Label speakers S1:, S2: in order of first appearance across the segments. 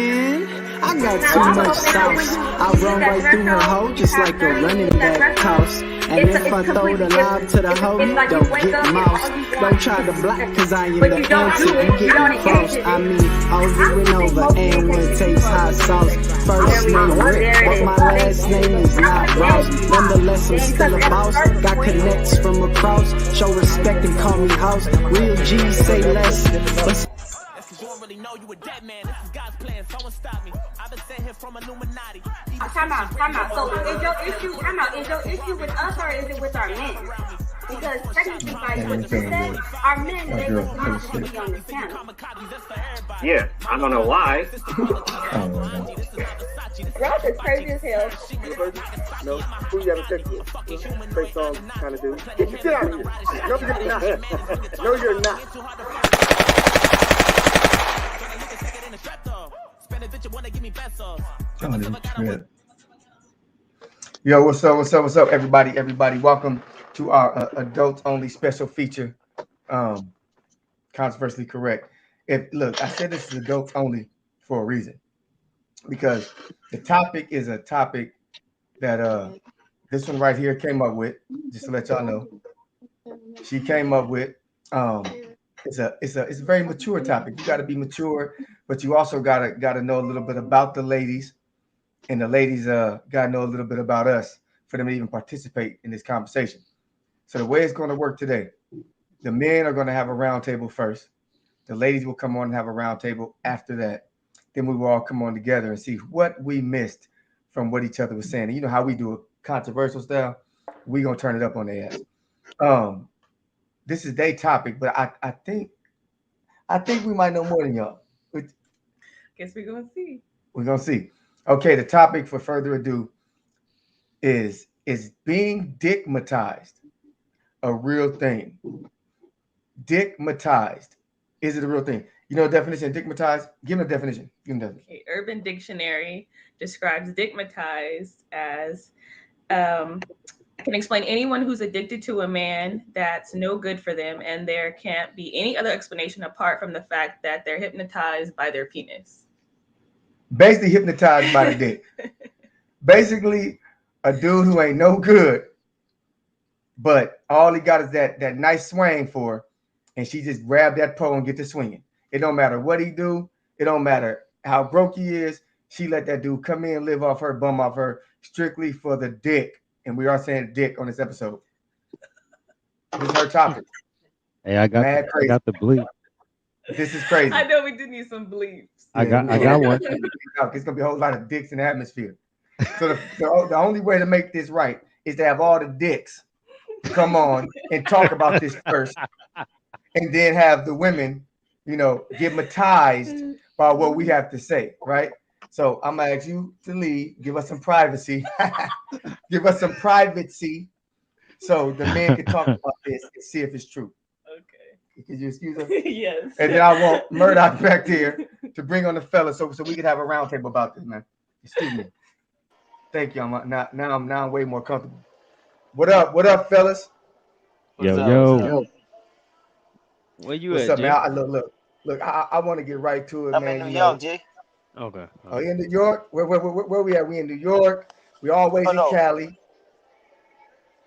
S1: man. I got too much sauce. I run right through her hoe just like a running back toss. And if I throw the lob to the homie, don't get mouse. Don't try to block, cause I am the answer. You get crossed. I mean, over and over, and one takes hot sauce. First name Rick, but my last name is not Ross. Nonetheless, I'm still a boss. Got connects from across. Show respect and call me house. Real G's say less.
S2: You don't really know you a dead man. This is God's plan. Someone stop me. I've been sent here from Illuminati.
S3: Time out. So is your issue with us or is it with our men? Because technically, by what you said, our men they were supposed to be on the channel.
S4: Yeah, I don't know why.
S3: Ross is crazy as hell.
S5: No, who you haven't checked with? Fake song kind of dude. Get your shit out of here. No, you're not. No, you're not. Yo, what's up, everybody? Welcome to our adults-only special feature, Controversially Correct. Look, I said this is adults-only for a reason, because the topic is a topic that this one right here came up with, just to let y'all know. She came up with, it's a very mature topic. You got to be mature, but you also gotta know a little bit about the ladies, and the ladies gotta know a little bit about us for them to even participate in this conversation. So the way it's going to work today, the men are going to have a round table first. The ladies will come on and have a round table after that. Then we will all come on together and see what we missed from what each other was saying. And you know how we do a controversial style? We're going to turn it up on their ass. This is their topic, but I think we might know more than y'all.
S6: Guess we're going to see.
S5: We're going to see. Okay, the topic, for further ado, is being dickmatized a real thing? Dickmatized. Is it a real thing? You know the definition of dickmatized? Give me a definition.
S6: Okay, Urban Dictionary describes dickmatized as can explain anyone who's addicted to a man that's no good for them, and there can't be any other explanation apart from the fact that they're hypnotized by their penis.
S5: Basically hypnotized by the dick. Basically, a dude who ain't no good, but all he got is that nice swing for her, and she just grab that pole and get to swinging. It don't matter what he do. It don't matter how broke he is. She let that dude come in, live off her, bum off her, strictly for the dick. And we are saying dick on this episode. This is her topic.
S7: Hey, I got the bleep.
S5: This is crazy.
S6: I know we do need some bleeps.
S7: I got one.
S5: It's gonna be a whole lot of dicks in the atmosphere. So the only way to make this right is to have all the dicks come on and talk about this first, and then have the women, get hypnotized by what we have to say, right? So I'm gonna ask you to leave, give us some privacy, give us some privacy, so the men can talk about this and see if it's true. Okay. Could you excuse us?
S6: Yes.
S5: And then I want Murdoch back there to bring on the fellas, so we could have a round table about this, man. Excuse me. Thank you. Now I'm way more comfortable. What up, fellas?
S7: Yo.
S8: Where you
S5: What's
S8: at,
S5: up,
S8: Jay?
S5: man? Look. I want to get right to it,
S9: I'm
S5: man.
S9: in New York, Jay.
S8: Okay.
S5: Oh, you in New York? Where we at? We in New York. We always in Cali.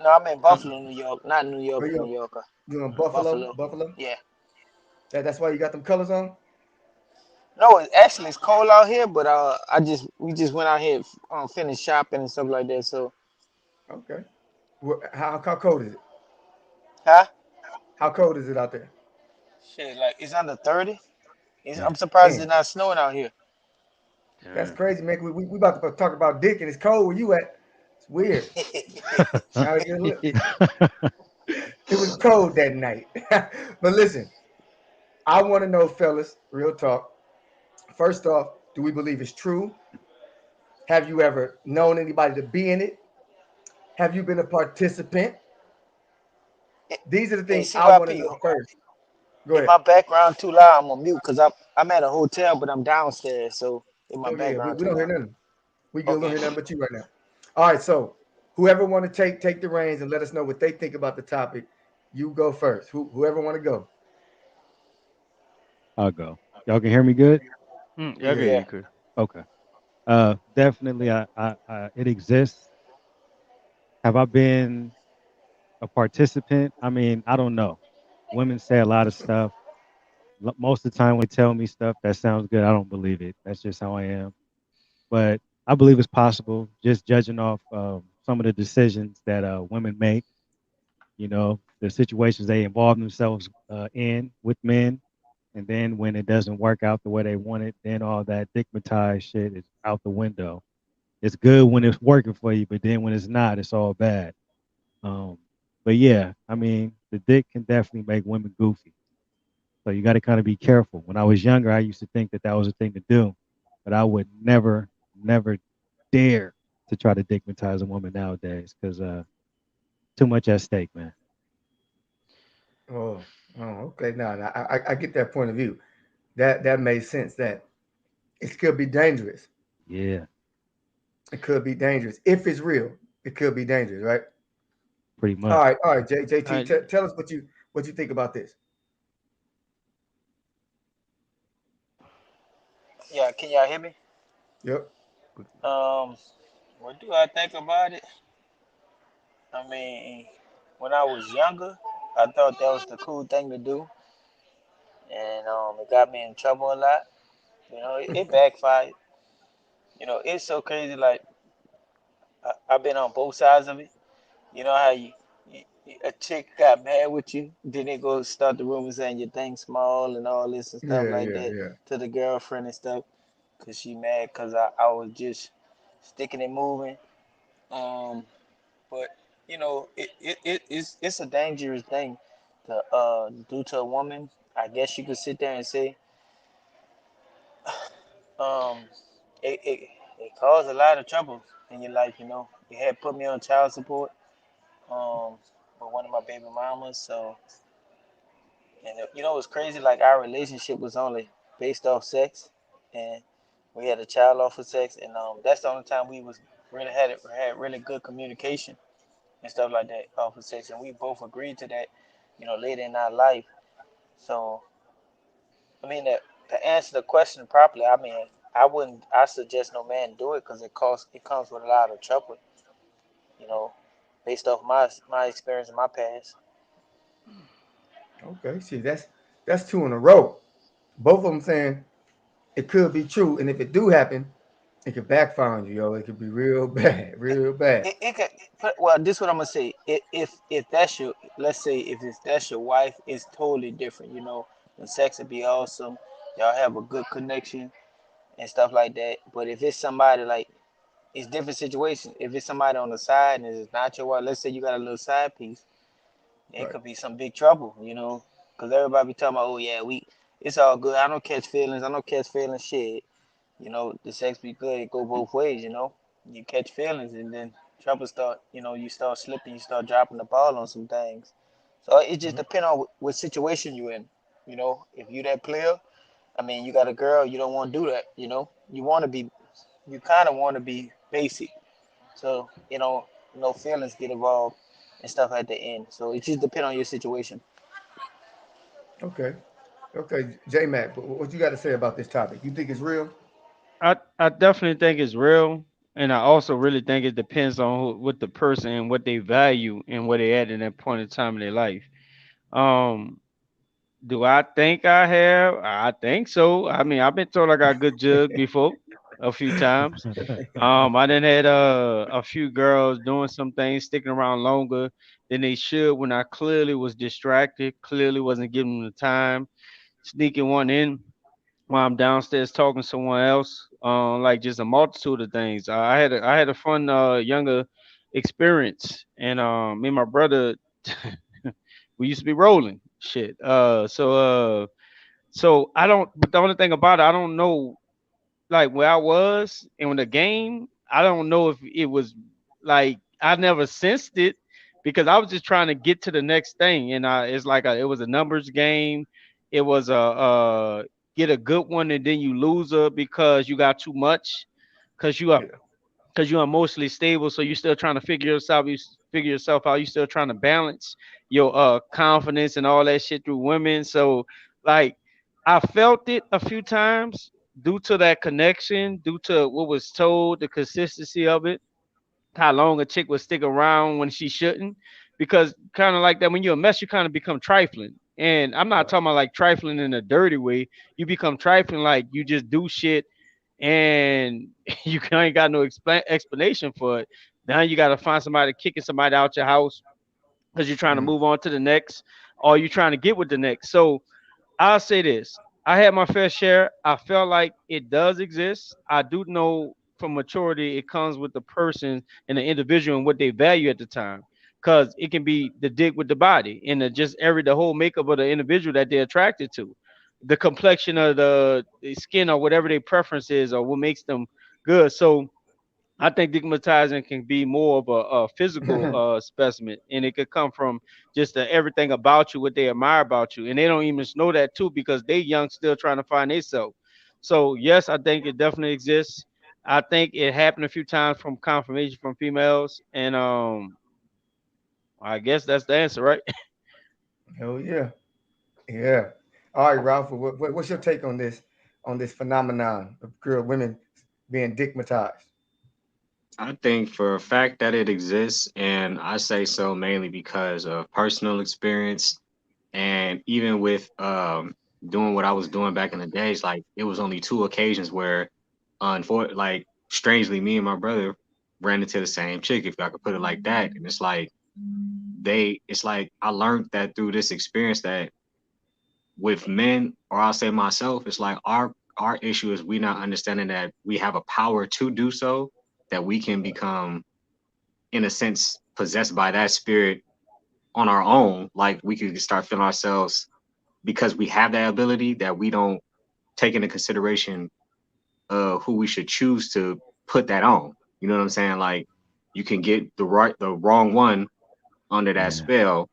S9: No, I'm in Buffalo, New York. Not New York,
S5: New
S9: Yorker.
S5: You in Buffalo? Buffalo?
S9: Yeah.
S5: That's why you got them colors on?
S9: No, it's cold out here, but we just went out here finished shopping and stuff like that. So.
S5: Okay. How cold is it?
S9: Huh?
S5: How cold is it out there?
S9: Shit, like it's under 30. I'm surprised it's not snowing out here.
S5: That's crazy, man. We about to talk about dick and it's cold. Where you at? It's weird. It was cold that night. But listen, I want to know, fellas, real talk. First off, do we believe it's true? Have you ever known anybody to be in it? Have you been a participant? These are the things I want to know first. Go ahead.
S9: If my background too loud, I'm on mute because I'm at a hotel, but I'm downstairs. So in my background,
S5: we don't hear nothing. We don't hear nothing but you right now. All right, so whoever want to take the reins and let us know what they think about the topic, you go first. Whoever want to go.
S7: I'll go. Y'all can hear me good?
S8: Yeah.
S7: Okay. Definitely, it exists. Have I been a participant? I mean, I don't know. Women say a lot of stuff. Most of the time, when they tell me stuff that sounds good, I don't believe it. That's just how I am. But I believe it's possible, just judging off some of the decisions that women make. The situations they involve themselves in with men, and then when it doesn't work out the way they want it, then all that stigmatized shit is out the window. It's good when it's working for you, but then when it's not, it's all bad. Um, but yeah, I mean, the dick can definitely make women goofy. So you got to kind of be careful. When I was younger, I used to think that was a thing to do, but I would never dare to try to stigmatize a woman nowadays because too much at stake, man.
S5: Oh, okay. Now, I get that point of view. That makes sense. That it could be dangerous.
S7: Yeah,
S5: It could be dangerous if it's real. It could be dangerous, right?
S7: pretty much.
S5: All right, JT, tell us what you think about this.
S9: Yeah, can y'all hear me?
S5: Yep.
S9: What do I think about it? I mean, when I was younger, I thought that was the cool thing to do, and it got me in trouble a lot. It backfired. It's so crazy. Like I've been on both sides of it. You know how a chick got mad with you, then they go start the rumors saying your thing small and all this and stuff
S5: Yeah,
S9: like
S5: yeah,
S9: that
S5: yeah.
S9: to the girlfriend and stuff, cause she mad cause I was just sticking and moving. Um, but it's a dangerous thing to do to a woman. I guess you could sit there and say um, it it caused a lot of trouble in your life. It had put me on child support um, with one of my baby mamas. So, and it's crazy. Like our relationship was only based off sex, and we had a child off of sex, and that's the only time we was really had really good communication and stuff like that off of sex, and we both agreed to that, later in our life. So, I mean, to answer the question properly, I mean, I suggest no man do it because it comes with a lot of trouble, you know, based off my experience in my past.
S5: Okay. See, that's two in a row. Both of them saying it could be true, and if it do happen, it could backfire on you, yo. It could be real bad, real bad.
S9: It could, well, this is what I'm gonna say. If that's your, let's say if that's your wife, it's totally different. The sex would be awesome. Y'all have a good connection and stuff like that. But if it's somebody like it's different situation. If it's somebody on the side and it's not your wife, let's say you got a little side piece, it
S5: Right.
S9: could be some big trouble, because everybody be talking about, oh yeah, it's all good. I don't catch feelings. I don't catch feelings shit. The sex be good. It go both ways. You catch feelings and then trouble start. You start slipping. You start dropping the ball on some things. So it just
S5: Mhm.
S9: depends on what situation you in. If you that player, I mean, you got a girl, you don't want to do that. You kind of want to be basic. So, no feelings get involved and stuff at the end. So it just depends on your situation.
S5: Okay. Okay. J Mac, what you got to say about this topic? You think it's real?
S8: I definitely think it's real, and I also really think it depends on what the person and what they value and where they at in that point in time in their life. Um, do I think I have? I think so. I mean, I've been told I got good jug before a few times. I done had a few girls doing some things, sticking around longer than they should when I clearly was distracted, clearly wasn't giving them the time, sneaking one in while I'm downstairs talking to someone else. Like just a multitude of things. I had a fun younger experience, and me and my brother we used to be rolling shit. So I don't. But the only thing about it, I don't know like where I was in the game. I don't know if it was like I never sensed it because I was just trying to get to the next thing, and it's like it was a numbers game. It was get a good one and then you lose her because you got too much because you are
S5: Yeah.
S8: because you're emotionally stable, so you're still trying to figure yourself out. You're still trying to balance your confidence and all that shit through women. So like I felt it a few times, due to that connection, due to what was told, the consistency of it, how long a chick would stick around when she shouldn't. Because kind of like that, when you're a mess, you kind of become trifling. And I'm not talking about like trifling in a dirty way. You become trifling like you just do shit and you ain't got no explanation for it. Now you got to find somebody kicking somebody out your house because you're trying to move on to the next, or you're trying to get with the next. So I'll say this. I had my fair share. I felt like it does exist. I do know from maturity it comes with the person and the individual and what they value at the time. Cause it can be the dick with the body and the whole makeup of the individual that they're attracted to. The complexion of the skin or whatever their preference is or what makes them good. So I think digmatizing can be more of a physical specimen, and it could come from just everything about you, what they admire about you, and they don't even know that too because they young, still trying to find themselves. So yes, I think it definitely exists. I think it happened a few times from confirmation from females, and I guess that's the answer, right?
S5: Hell yeah, yeah. All right, Ralph. What's your take on this phenomenon of women being digmatized?
S4: I think for a fact that it exists, and I say so mainly because of personal experience, and even with doing what I was doing back in the days, like it was only two occasions where, like strangely, me and my brother ran into the same chick, if I could put it like that, and it's like it's like I learned that through this experience that with men, or I'll say myself, it's like our issue is we not understanding that we have a power to do so, that we can become, in a sense, possessed by that spirit on our own. Like we could start feeling ourselves because we have that ability that we don't take into consideration who we should choose to put that on. You know what I'm saying? Like you can get the wrong one under that spell,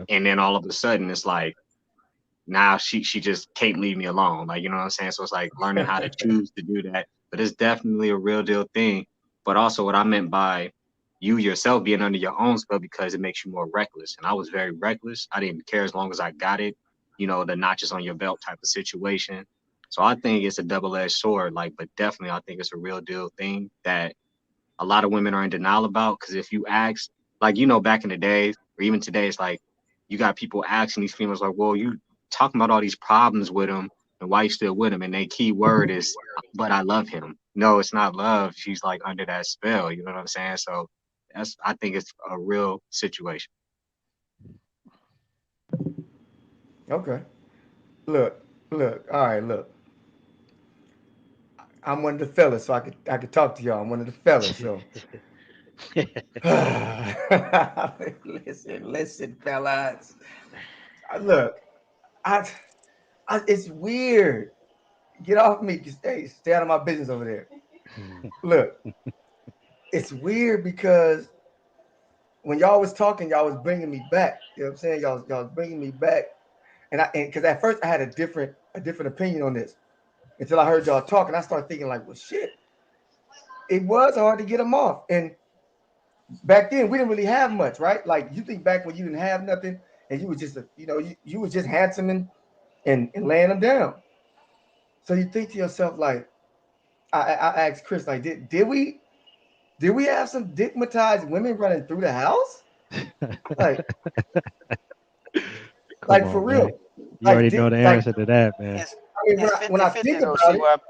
S4: and then all of a sudden it's like now she just can't leave me alone. Like, you know what I'm saying? So it's like learning how to choose to do that. But it's definitely a real deal thing. But also what I meant by you yourself being under your own spell, because it makes you more reckless. And I was very reckless. I didn't care as long as I got it, you know, the notches on your belt type of situation. So I think it's a double-edged sword, like, but definitely I think it's a real deal thing that a lot of women are in denial about. Because if you ask, like, you know, back in the days or even today, it's like you got people asking these females like, well, you talking about all these problems with him and why you still with him, and their key word is, but I love him. No, it's not love. She's like under that spell. You know what I'm saying? So I think it's a real situation.
S5: Okay. Look. All right, look. I'm one of the fellas, so I could talk to y'all. I'm one of the fellas, so. listen, fellas. Look, it's weird. Get off me. Stay out of my business over there. Look, it's weird because when y'all was talking, y'all was bringing me back. You know what I'm saying? Y'all was bringing me back, and because at first I had a different opinion on this until I heard y'all talk, and I started thinking like, well, shit, it was hard to get them off, and back then we didn't really have much, right? Like you think back when you didn't have nothing, and you was just you was just handsome and laying them down. So you think to yourself like, I asked Chris like, did we have some digmatized women running through the house? Like for real.
S7: Man. You already know the answer to that, man.
S5: I mean, when I think about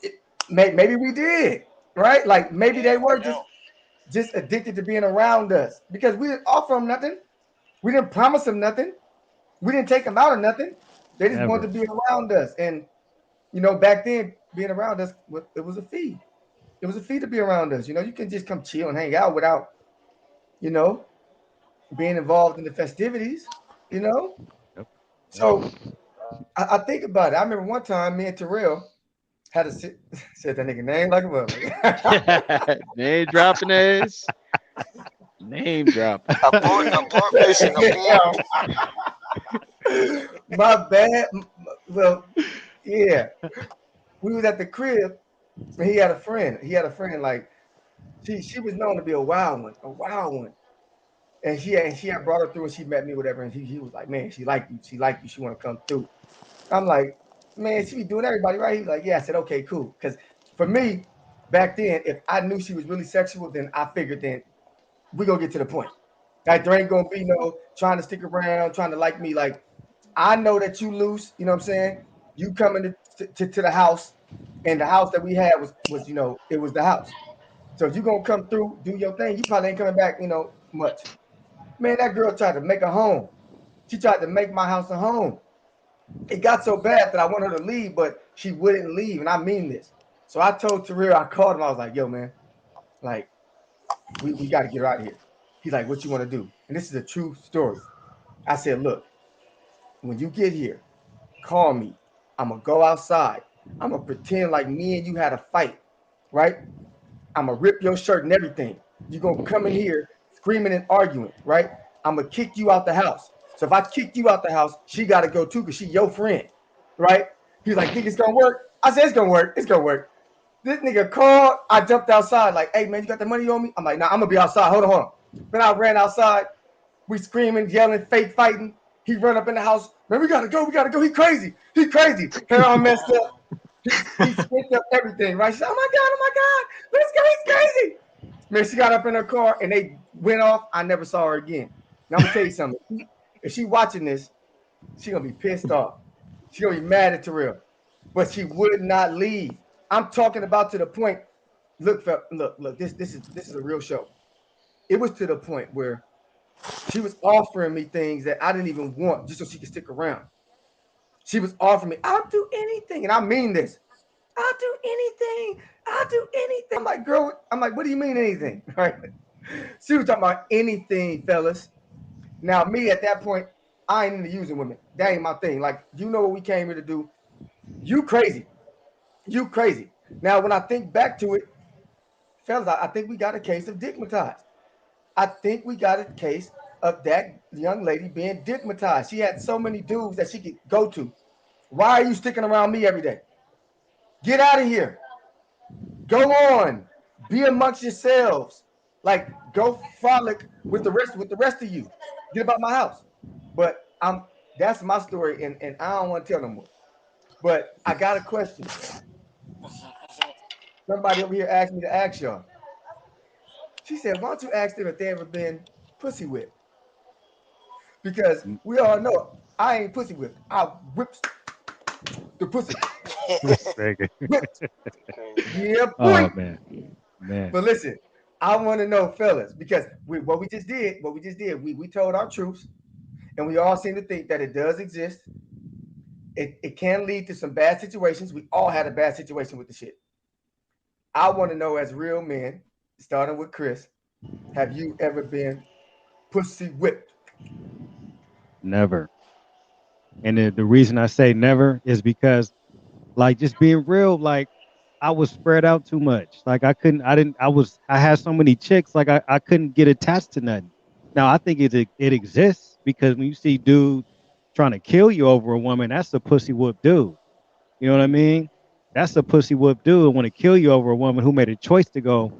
S5: it, maybe we did, right? Like maybe they were just addicted to being around us because we didn't offer them nothing. We didn't promise them nothing. We didn't take them out of nothing. They just wanted to be around us. And, you know, back then, being around us, it was a fee. It was a fee to be around us. You know, you can just come chill and hang out without, you know, being involved in the festivities, you know?
S7: Yep.
S5: So I think about it. I remember one time me and Terrell had to said that nigga name like a mother.
S8: Name dropping ass. Name dropping.
S5: My bad. Well, yeah. We was at the crib and he had a friend. Like she was known to be a wild one. And she had brought her through and she met me, whatever. And he was like, man, she liked you. She want to come through. I'm like, man, she be doing everybody right. He's like, yeah. I said, okay, cool. Because for me, back then, if I knew she was really sexual, then I figured then we gonna get to the point. Like there ain't gonna be no trying to stick around, trying to like me. Like I know that you loose. You know what I'm saying? You coming to the house, and the house that we had was it was the house. So if you gonna come through, do your thing, you probably ain't coming back much. Man, that girl tried to make a home. She tried to make my house a home. It got so bad that I want her to leave, but she wouldn't leave, and I mean this. So I told Terrell, I called him, I was like, yo, man, like, we got to get her out of here. He's like, what you want to do? And this is a true story. I said, look, when you get here, call me. I'm going to go outside. I'm going to pretend like me and you had a fight, right? I'm going to rip your shirt and everything. You're going to come in here screaming and arguing, right? I'm going to kick you out the house. So if I kick you out the house, she got to go too because she your friend, right? He's like, think it's going to work? I said, it's going to work. It's going to work. This nigga called. I jumped outside like, hey, man, you got the money on me? I'm like, nah, I'm going to be outside. Hold on. Then I ran outside. We screaming, yelling, fake fighting. He run up in the house. Man, we got to go. We got to go. He crazy. Hair all messed up. He spent up everything, right? She said, oh, my God. Let's go. He's crazy. Man, she got up in her car, and they went off. I never saw her again. Now, I'm going to tell you something. If she watching this, she going to be pissed off. She going to be mad at Terrell. But she would not leave. I'm talking about to the point. Look, this is a real show. It was to the point where she was offering me things that I didn't even want just so she could stick around. She was offering me, I'll do anything. And I mean this. I'll do anything. I'm like, girl, what do you mean anything? Right? She was talking about anything, fellas. Now, me at that point, I ain't into using women. That ain't my thing. Like, you know what we came here to do. You crazy. Now, when I think back to it, fellas, I think we got a case of digmatized. I think we got a case of that young lady being digmatized. She had so many dudes that she could go to. Why are you sticking around me every day? Get out of here. Go on. Be amongst yourselves. Like, go frolic with the rest of you. Get about my house. But that's my story, and I don't want to tell no more. But I got a question. Somebody over here asked me to ask y'all. She said, why don't you ask them if they ever been pussy whipped? Because we all know I ain't pussy whipped. I whipped the pussy. Whipped. Yeah, boy.
S7: Oh, man.
S5: But listen, I want to know, fellas, because what we just did, we told our truths, and we all seem to think that it does exist. It can lead to some bad situations. We all had a bad situation with the shit. I want to know, as real men, starting with Chris, have you ever been pussy whipped?
S7: Never. And the reason I say never is because, like, just being real, like, I was spread out too much. Like, I had so many chicks, like, I couldn't get attached to nothing. Now, I think it exists because when you see dudes trying to kill you over a woman, that's a pussy whoop dude. You know what I mean? That's a pussy whoop dude want to kill you over a woman who made a choice to go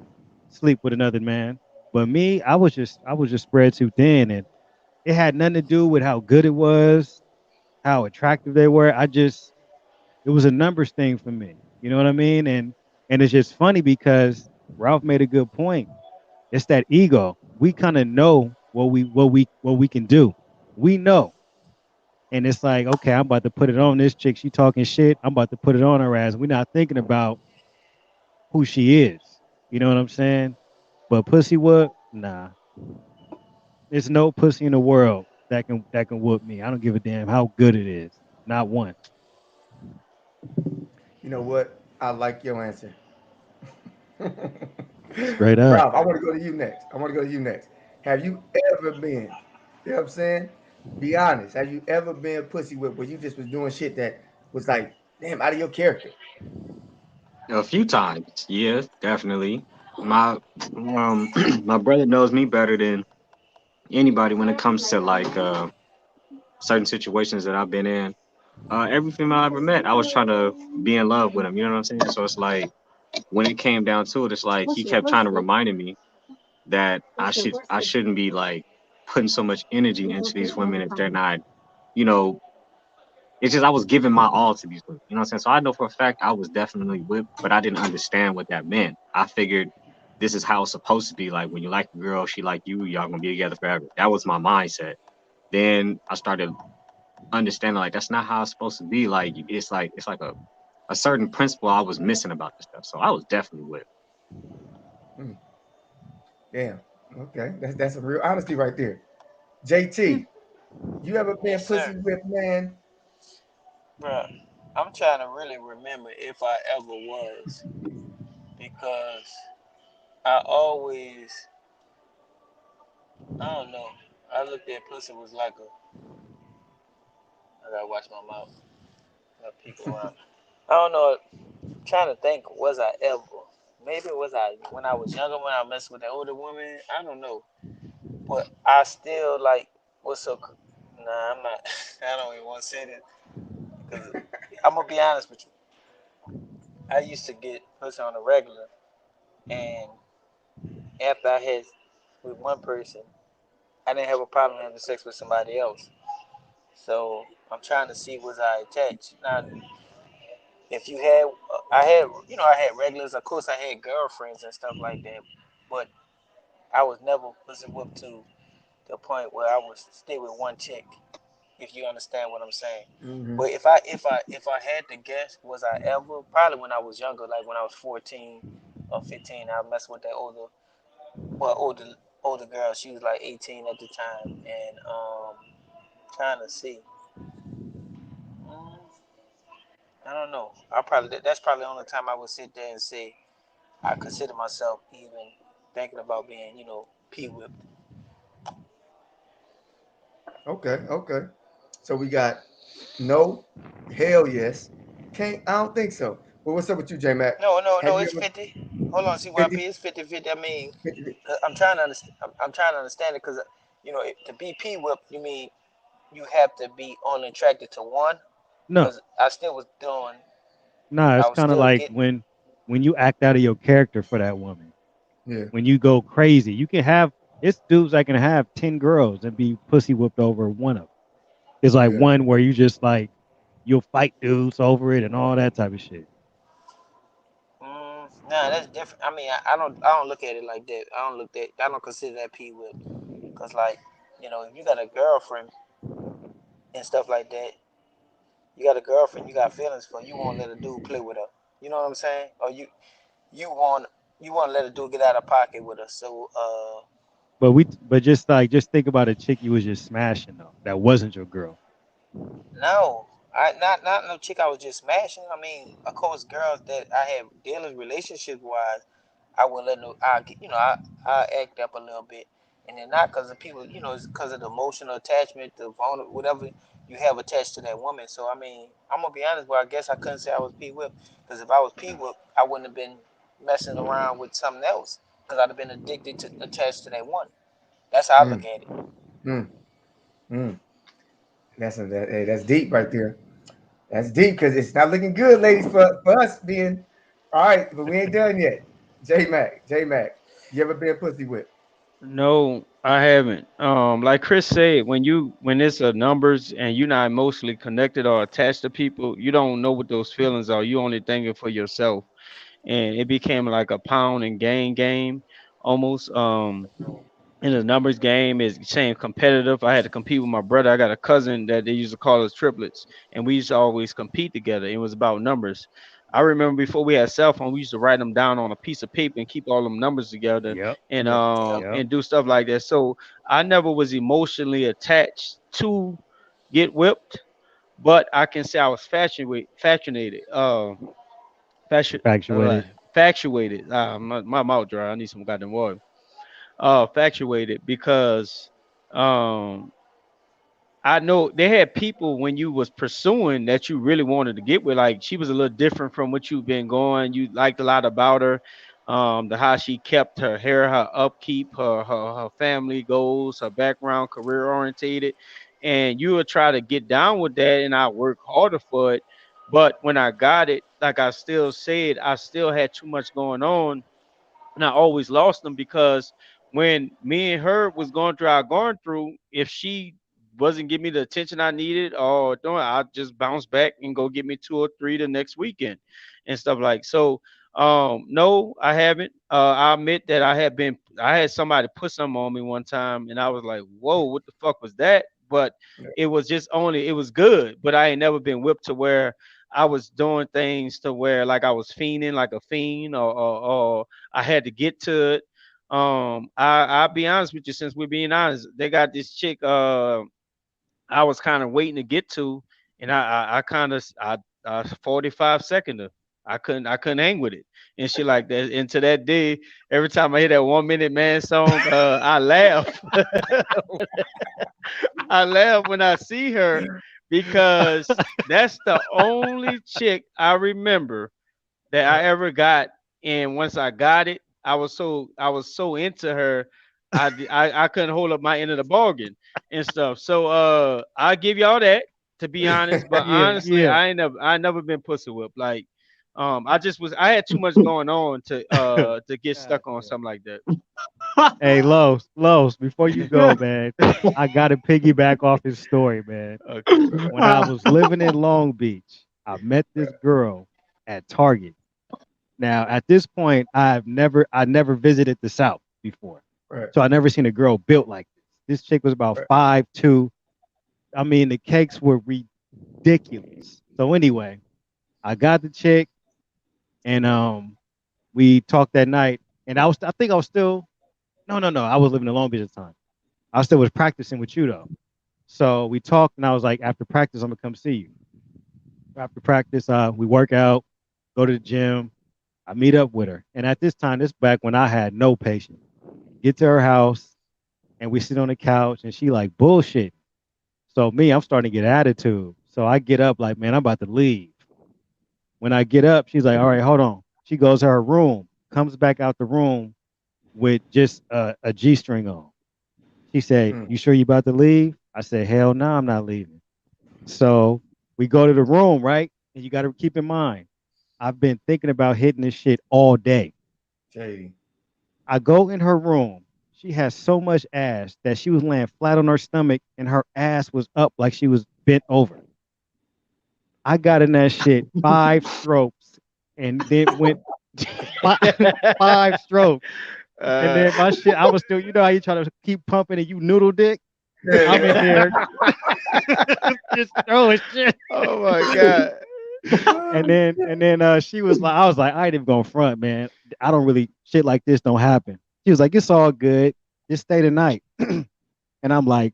S7: sleep with another man. But me, I was just spread too thin, and it had nothing to do with how good it was, how attractive they were. It was a numbers thing for me. You know what I mean? And it's just funny because Ralph made a good point. It's that ego. We kind of know what we can do. We know. And it's like, okay, I'm about to put it on this chick. She talking shit. I'm about to put it on her ass. We're not thinking about who she is. You know what I'm saying? But pussy whoop, nah. There's no pussy in the world that can whoop me. I don't give a damn how good it is. Not one.
S5: You know what? I like your answer.
S7: Straight up.
S5: Ralph, I want to go to you next. Have you ever been, you know what I'm saying? Be honest. Have you ever been pussy whipped where you just was doing shit that was like, damn, out of your character?
S4: A few times, yeah, definitely. My my brother knows me better than anybody when it comes to like certain situations that I've been in. Every female I ever met, I was trying to be in love with him. You know what I'm saying? So it's like when it came down to it, it's like he kept trying to remind me that I shouldn't be like putting so much energy into these women if they're not, you know, It's just I was giving my all to these women. You know what I'm saying? So I know for a fact I was definitely whipped, but I didn't understand what that meant. I figured this is how it's supposed to be. Like when you like a girl, she like you, y'all gonna be together forever. That was my mindset. Then I started understanding like that's not how it's supposed to be. Like it's like a certain principle I was missing about this stuff. So I was definitely whipped.
S5: Mm, damn. Okay, that's some real honesty right there. JT, you ever been
S9: Yes,
S5: pussy
S9: sir.
S5: whipped, man?
S9: Bruh, I'm trying to really remember if I ever was because I always, I don't know. I looked at pussy was like a. I gotta watch my mouth. I got people around. I don't know. Trying to think, was I ever? Maybe was I when I was younger when I messed with an older woman? I don't know, but I still like what's so. Nah, I'm not. I don't even want to say that because I'm gonna be honest with you. I used to get pussy on a regular, and after I had with one person, I didn't have a problem having sex with somebody else. So I'm trying to see was I attached. Now, if you had, I had, I had regulars. Of course, I had girlfriends and stuff like that, but I was never pussy whooped to the point where I would stay with one chick. If you understand what I'm saying.
S5: Mm-hmm.
S9: But if I had to guess, was I ever probably when I was younger, like when I was 14 or 15, I messed with that well older girl. She was like 18 at the time, and trying to see. Mm, I don't know. That's probably the only time I would sit there and say I consider myself even thinking about being, p whipped.
S5: Okay, okay. So we got no, hell yes. Can't I don't think so. Well, what's up with you, J Mac?
S9: No, no,
S5: Have
S9: no.
S5: you
S9: It's
S5: ever
S9: 50. Hold on, CYP.
S5: 50,
S9: It's 50-50. I mean,
S5: 50?
S9: 'cause I'm trying to understand. I'm trying to understand it because to be p whipped, you mean you have to be only attracted to one?
S7: No,
S9: Because I still was doing.
S7: nah,
S9: I
S7: it's
S9: was
S7: kind of
S9: still
S7: like
S9: getting.
S7: when you act out of your character for that woman.
S5: Yeah.
S7: When you go crazy, you can have it's dudes that can have 10 girls and be pussy whipped over one of them. It's like
S5: Yeah.
S7: one where you just like you'll fight dudes over it and all that type of shit.
S9: Nah, that's different. I mean, I don't look at it like that. I don't consider that p whip. Cause like, if you got a girlfriend and stuff like that, you got a girlfriend, you got feelings for, you won't let a dude play with her. You know what I'm saying? Or you want you want to let a dude get out of pocket with her. So
S7: But just think about a chick you was just smashing though. That wasn't your girl.
S9: no, I not no chick I was just smashing. I mean, of course, girls that I have dealing relationship wise, I will let no, I act up a little bit, and then not because of people, it's because of the emotional attachment, the vulnerable, whatever you have attached to that woman. So I mean, I'm gonna be honest, but I guess I couldn't say I was p whip because if I was p whip, I wouldn't have been messing around with something else because I'd have been addicted to attached to that one. That's how I look
S5: Mm,
S9: at it.
S5: mm, mm. That's deep right there. That's deep because it's not looking good, ladies, for us being all right, but we ain't done yet. J Mac, you ever been pussy whipped?
S8: No, I haven't. Like Chris said, when it's a numbers and you're not emotionally connected or attached to people, you don't know what those feelings are. You only thinking for yourself, and it became like a pound and gain game almost. In the numbers game is saying competitive. I had to compete with my brother. I got a cousin that they used to call us triplets, and we used to always compete together. It was about numbers. I remember before we had cell phone, we used to write them down on a piece of paper and keep all them numbers together
S7: Yep.
S8: and
S5: Yeah.
S8: um
S7: Yep.
S8: and do stuff like that. So I never was emotionally attached to get whipped, but I can say I was fascinated, fashion,
S7: Infatuated.
S8: factuated. My mouth dry. I need some goddamn water. Factuated because um I know they had people when you was pursuing that you really wanted to get with. Like she was a little different from what you've been going. You liked a lot about her. The how she kept her hair, her upkeep, her family goals, her background, career orientated. And you would try to get down with that and I work harder for it. But when I got it, like I still said, I still had too much going on and I always lost them because when me and her was going through, if she wasn't giving me the attention I needed or doing, I'll just bounce back and go get me 2 or 3 the next weekend and stuff like so. No, I haven't. I admit that I had somebody put something on me one time and I was like, whoa, what the fuck was that? But it was just only, it was good, but I ain't never been whipped to where I was doing things to where like I was fiending like a fiend or I had to get to it. I'll be honest with you, since we're being honest, they got this chick I was kind of waiting to get to, and I kind of I 45 second her. I couldn't hang with it and shit like that. And to that day, every time I hear that 1 Minute Man song, I laugh. I laugh when I see her because that's the only chick I remember that I ever got. And once I got it, I was so into her, I couldn't hold up my end of the bargain and stuff. So I give y'all that, to be honest. But honestly, I never been pussy whipped. Like I had too much going on to get stuck on something like that.
S7: Hey, Los, before you go, man, I got to piggyback off his story, man.
S8: Okay.
S7: When I was living in Long Beach, I met this girl at Target. Now, at this point, I never visited the South before.
S5: Right.
S7: So I never seen a girl built like this. This chick was about 5'2". I mean, the cakes were ridiculous. So anyway, I got the chick, and we talked that night. And I think I was still, no, I was living in Long Beach at the time. I still was practicing with you though. So we talked, and I was like, after practice, I'm gonna come see you. After practice, we work out, go to the gym. I meet up with her, and at this time, this back when I had no patience. Get to her house, and we sit on the couch, and she like bullshit. So me, I'm starting to get attitude. So I get up like, man, I'm about to leave. When I get up, she's like, all right, hold on. She goes to her room, comes back out the room with just a G-string on. She said, you sure you about to leave? I said, hell no, I'm not leaving. So we go to the room, right? And you got to keep in mind, I've been thinking about hitting this shit all day.
S5: Shady.
S7: I go in her room. She has so much ass that she was laying flat on her stomach and her ass was up like she was bent over. I got in that shit 5 strokes and then went 5 strokes. And then my shit, I was still, you know how you try to keep pumping and you noodle dick? I'm in there just throwing shit.
S8: Oh my God.
S7: And then she was like, I was like, I ain't even gonna front, man. I don't really, shit like this don't happen. She was like, it's all good. Just stay the night. And I'm like,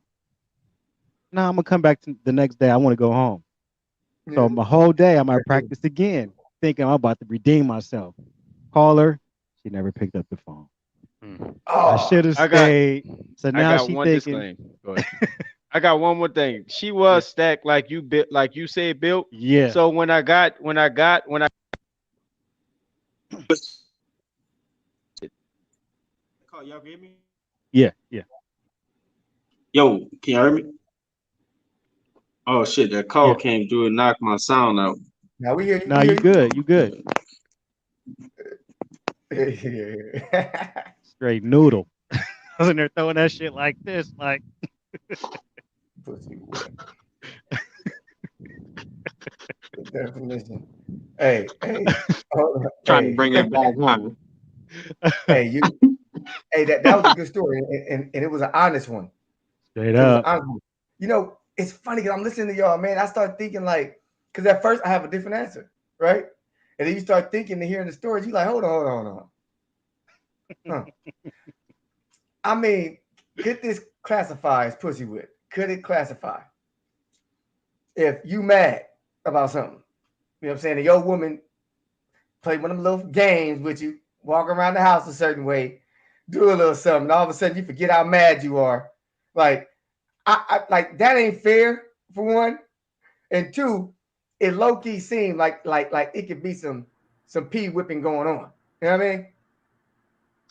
S7: no, I'm gonna come back the next day. I want to go home. So my whole day I might practice again, thinking I'm about to redeem myself. Call her. She never picked up the phone. I should have stayed. So now she's thinking.
S8: Go ahead. I got one more thing. She was stacked like you built, like you said, built.
S7: Yeah.
S8: So when I y'all hear me?
S7: Yeah.
S10: Yo, can you hear me? Oh shit, that call came through and knocked my sound out.
S5: Now we hear you.
S7: No, you good. You good. Straight noodle. I was in there throwing that shit like this, like.
S5: Pussy wet. Definition. Hey.
S4: Trying to bring it back home.
S5: Hey, that was a good story, and it was an honest one.
S7: Straight up.
S5: You know, it's funny because I'm listening to y'all, man. I start thinking like, because at first I have a different answer, right? And then you start thinking and hearing the stories, you like, hold on. Huh. I mean, could this classify as pussy whip? Could it classify? If you mad about something, you know what I'm saying, and your woman play one of them little games with you, walk around the house a certain way, do a little something, and all of a sudden you forget how mad you are. Like, I like that ain't fair for one, and two, it low key seemed like it could be some pee whipping going on. You know what I mean?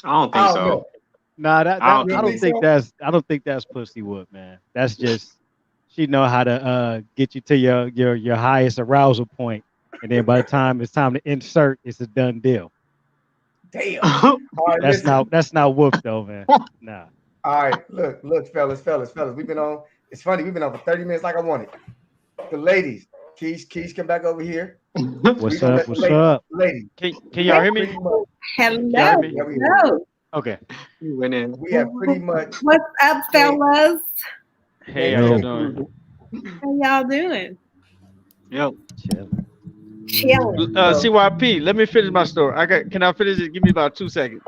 S4: I don't think so.
S5: Know.
S7: Nah, I don't think that's pussy whoop, man. That's just she know how to get you to your highest arousal point, and then by the time it's time to insert, it's a done deal.
S5: Damn. All right,
S7: that's not whoop though, man. Nah.
S5: All right, look, fellas. We've been on It's funny. We've been over 30 minutes like I wanted. The ladies, Keys, come back over here.
S7: What's up? What's up?
S5: Ladies,
S8: Can y'all hear me?
S5: hello.
S11: Hello.
S8: Okay.
S5: We have pretty much.
S11: What's up, fellas?
S8: Hey, how you doing?
S11: How y'all doing?
S4: Yep.
S11: Chilling.
S8: CYP, let me finish my story. Can I finish it? Give me about 2 seconds.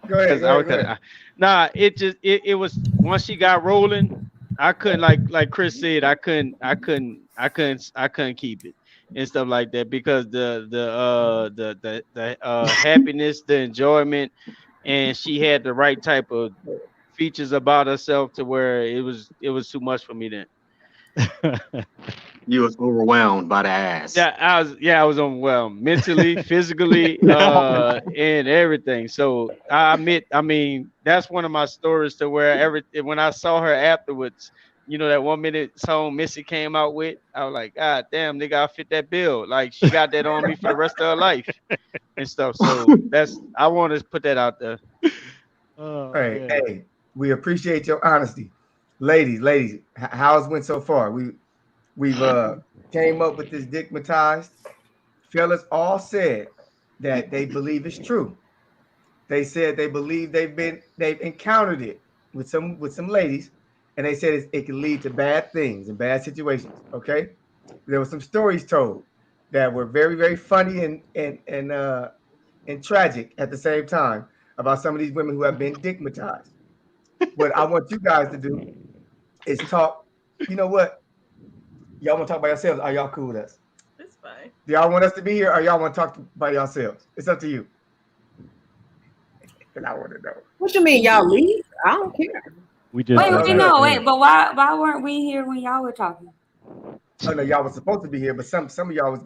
S5: Go ahead. Go ahead.
S8: Nah, it was once she got rolling, I couldn't like Chris said, I couldn't keep it and stuff like that because the happiness, the enjoyment, and she had the right type of features about herself to where it was too much for me then.
S4: You was overwhelmed by the ass.
S8: Yeah, I was overwhelmed mentally, physically, and everything. So I admit, I mean, that's one of my stories to where when I saw her afterwards, you know, that 1 minute song Missy came out with, I was like, God damn, nigga, I fit that bill. Like she got that on me for the rest of her life and stuff. So I want to put that out there.
S5: Hey, we appreciate your honesty. Ladies, how's it went so far? We've came up with this digmatized. Fellas all said that they believe it's true. They said they believe they've encountered it with some ladies, and they said it can lead to bad things and bad situations. Okay, there were some stories told that were very, very funny and tragic at the same time about some of these women who have been digmatized. What I want you guys to do is talk. You know what? Y'all want to talk by yourselves? Are y'all cool with us?
S6: It's fine.
S5: Do y'all want us to be here, or y'all want to talk by yourselves? It's up to you. And I want to know.
S11: What you mean, y'all leave? I don't care.
S7: We just
S12: wait, but why weren't we here when y'all were talking?
S5: Oh no, y'all was supposed to be here, but some of y'all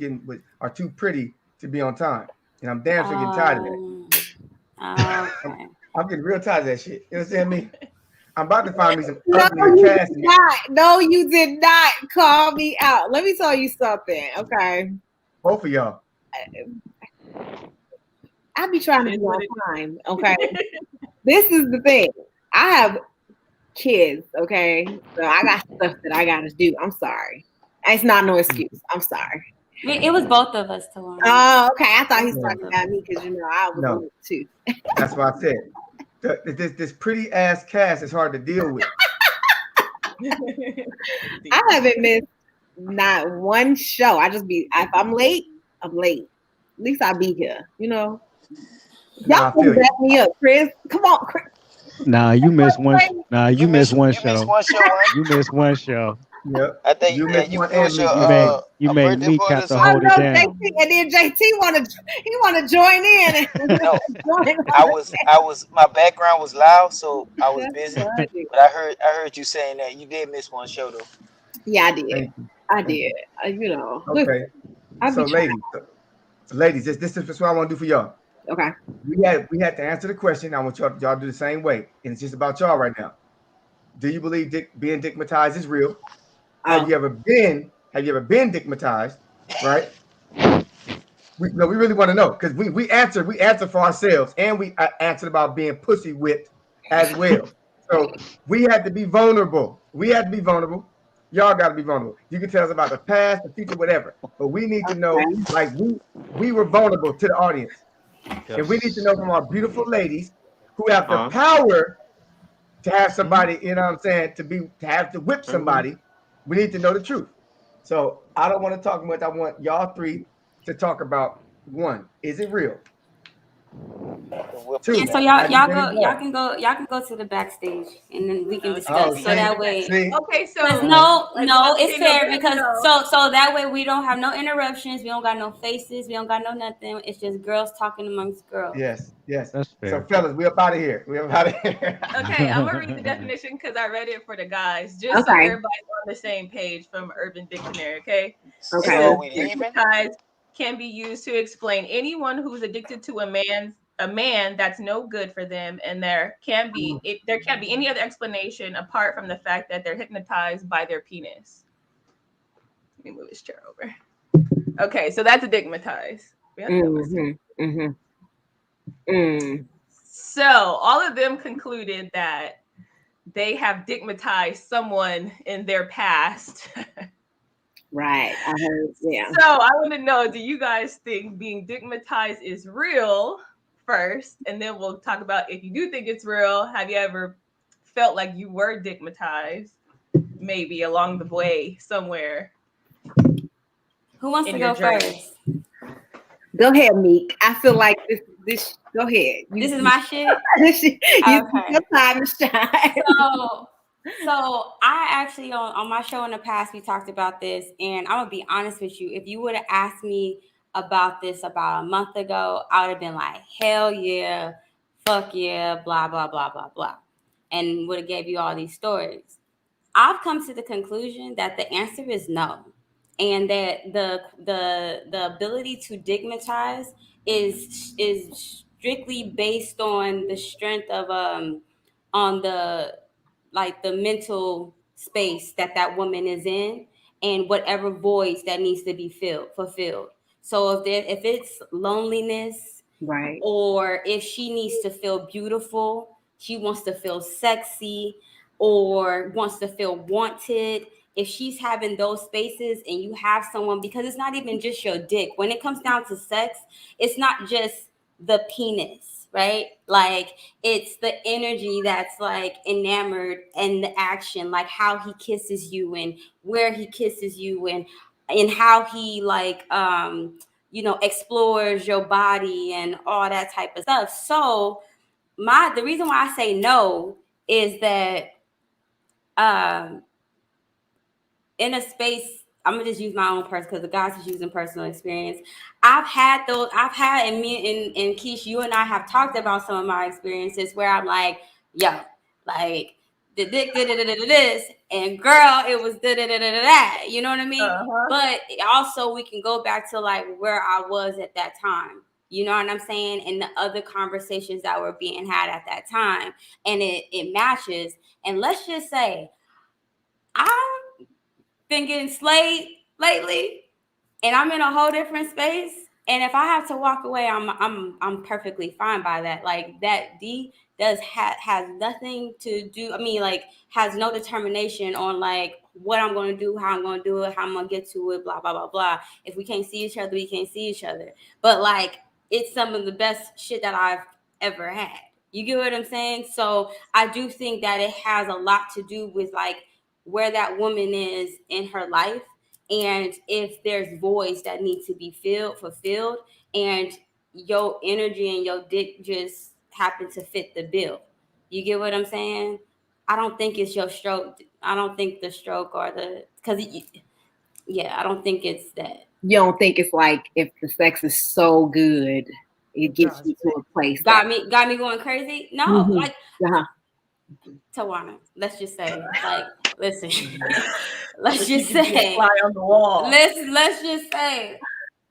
S5: are too pretty to be on time, and I'm damn sure getting tired of that.
S12: Okay.
S5: I'm getting real tired of that shit. You understand me? I'm about to find me some
S11: No,
S5: ugly cast.
S11: No, you did not call me out. Let me tell you something, okay?
S5: Both of y'all.
S11: I be trying to be on time, okay? This is the thing. I have kids, okay? So I got stuff that I gotta do. I'm sorry. It's not no excuse. I'm sorry.
S12: It was both of us, Tawana.
S11: Oh, okay. I thought he was talking about me because I was on it too.
S5: That's why I said this pretty ass cast is hard to deal with.
S11: I haven't missed not one show. If I'm late, I'm late. At least I'll be here, Y'all can back me up, Chris. Come on, Chris.
S7: Nah, you missed one. Nah, you missed one show.
S9: Missed one show, right?
S7: You missed one show.
S5: Yep.
S9: I think
S5: you missed one.
S7: You made me have to hold it down.
S11: JT, and then JT wanna join in.
S9: No, I was. My background was loud, so I was busy. But I heard you saying that you did miss one show though.
S11: Yeah, I did. I did.
S5: Okay. So, ladies, this is what I want to do for y'all.
S11: Okay.
S5: We had to answer the question. I want y'all to do the same way, and it's just about y'all right now. Do you believe being digmatized is real? Have you ever been digmatized? Right? We really want to know because we answered for ourselves, and we answered about being pussy whipped as well. So we had to be vulnerable. Y'all got to be vulnerable. You can tell us about the past, the future, whatever. But we need to know, like we were vulnerable to the audience. Yes. And we need to know from our beautiful ladies who have the power to have somebody, you know what I'm saying, to have to whip somebody. We need to know the truth. So I don't want to talk much. I want y'all three to talk about one. Is it real?
S12: Two. Yeah, so y'all can go to the backstage and then we can discuss. So that way,
S6: okay. So
S12: no, it's fair because so that way we don't have no interruptions. We don't got no faces. We don't got no nothing. It's just girls talking amongst girls.
S5: Yes,
S7: that's fair.
S5: So fellas, we're up out of here.
S6: Okay, I'm gonna read the definition because I read it for the guys, just so everybody's on the same page from Urban Dictionary. Okay. Digmatized can be used to explain anyone who's addicted to a man that's no good for them, and there can't be any other explanation apart from the fact that they're hypnotized by their penis. Let me move this chair over. Okay, so that's a digmatized. So all of them concluded that they have digmatized someone in their past.
S11: Right. I heard, yeah.
S6: So I want to know, do you guys think being digmatized is real first? And then we'll talk about if you do think it's real, have you ever felt like you were digmatized maybe along the way somewhere?
S12: Who wants to go first?
S11: Go ahead, Meek. I feel like this go ahead.
S12: This is my shit?
S11: Okay. Your time to shine.
S12: So I actually on my show in the past we talked about this, and I'm gonna be honest with you. If you would have asked me about this about a month ago, I would have been like, hell yeah, fuck yeah, blah blah blah blah blah, and would have gave you all these stories. I've come to the conclusion that the answer is no, and that the ability to digmatize is strictly based on the strength of on the mental space that woman is in, and whatever voids that needs to be fulfilled. So if it's loneliness,
S11: right,
S12: or if she needs to feel beautiful, she wants to feel sexy, or wants to feel wanted, if she's having those spaces and you have someone, because it's not even just your dick. When it comes down to sex, it's not just the penis, right? Like, it's the energy that's like enamored, and the action, like how he kisses you and where he kisses you, and how he explores your body and all that type of stuff. So the reason why I say no is that in a space, I'm gonna just use my own person because the guys is using personal experience. And me and Keish, you and I have talked about some of my experiences where I'm like, yo, like the dick did this, and girl, it was that. You know what I mean?
S6: Uh-huh.
S12: But also we can go back to like where I was at that time. You know what I'm saying? And the other conversations that were being had at that time, and it matches. And let's just say, I've been getting slayed lately, and I'm in a whole different space. And if I have to walk away, I'm perfectly fine by that. Like, that D has nothing to do. I mean, like, has no determination on like what I'm going to do, how I'm going to do it, how I'm going to get to it, blah blah blah blah. If we can't see each other, we can't see each other. But like, it's some of the best shit that I've ever had. You get what I'm saying? So I do think that it has a lot to do with like where that woman is in her life, and if there's voids that need to be fulfilled, and your energy and your dick just happen to fit the bill. You get what I'm saying? I don't think it's your stroke. I don't think the stroke or I don't think it's that.
S11: You don't think it's like if the sex is so good, it gets you to a place
S12: got me going crazy? No, like
S11: uh-huh.
S12: Tawana, let's just say, like, listen, let's just say,
S6: fly on the wall.
S12: Let's just say,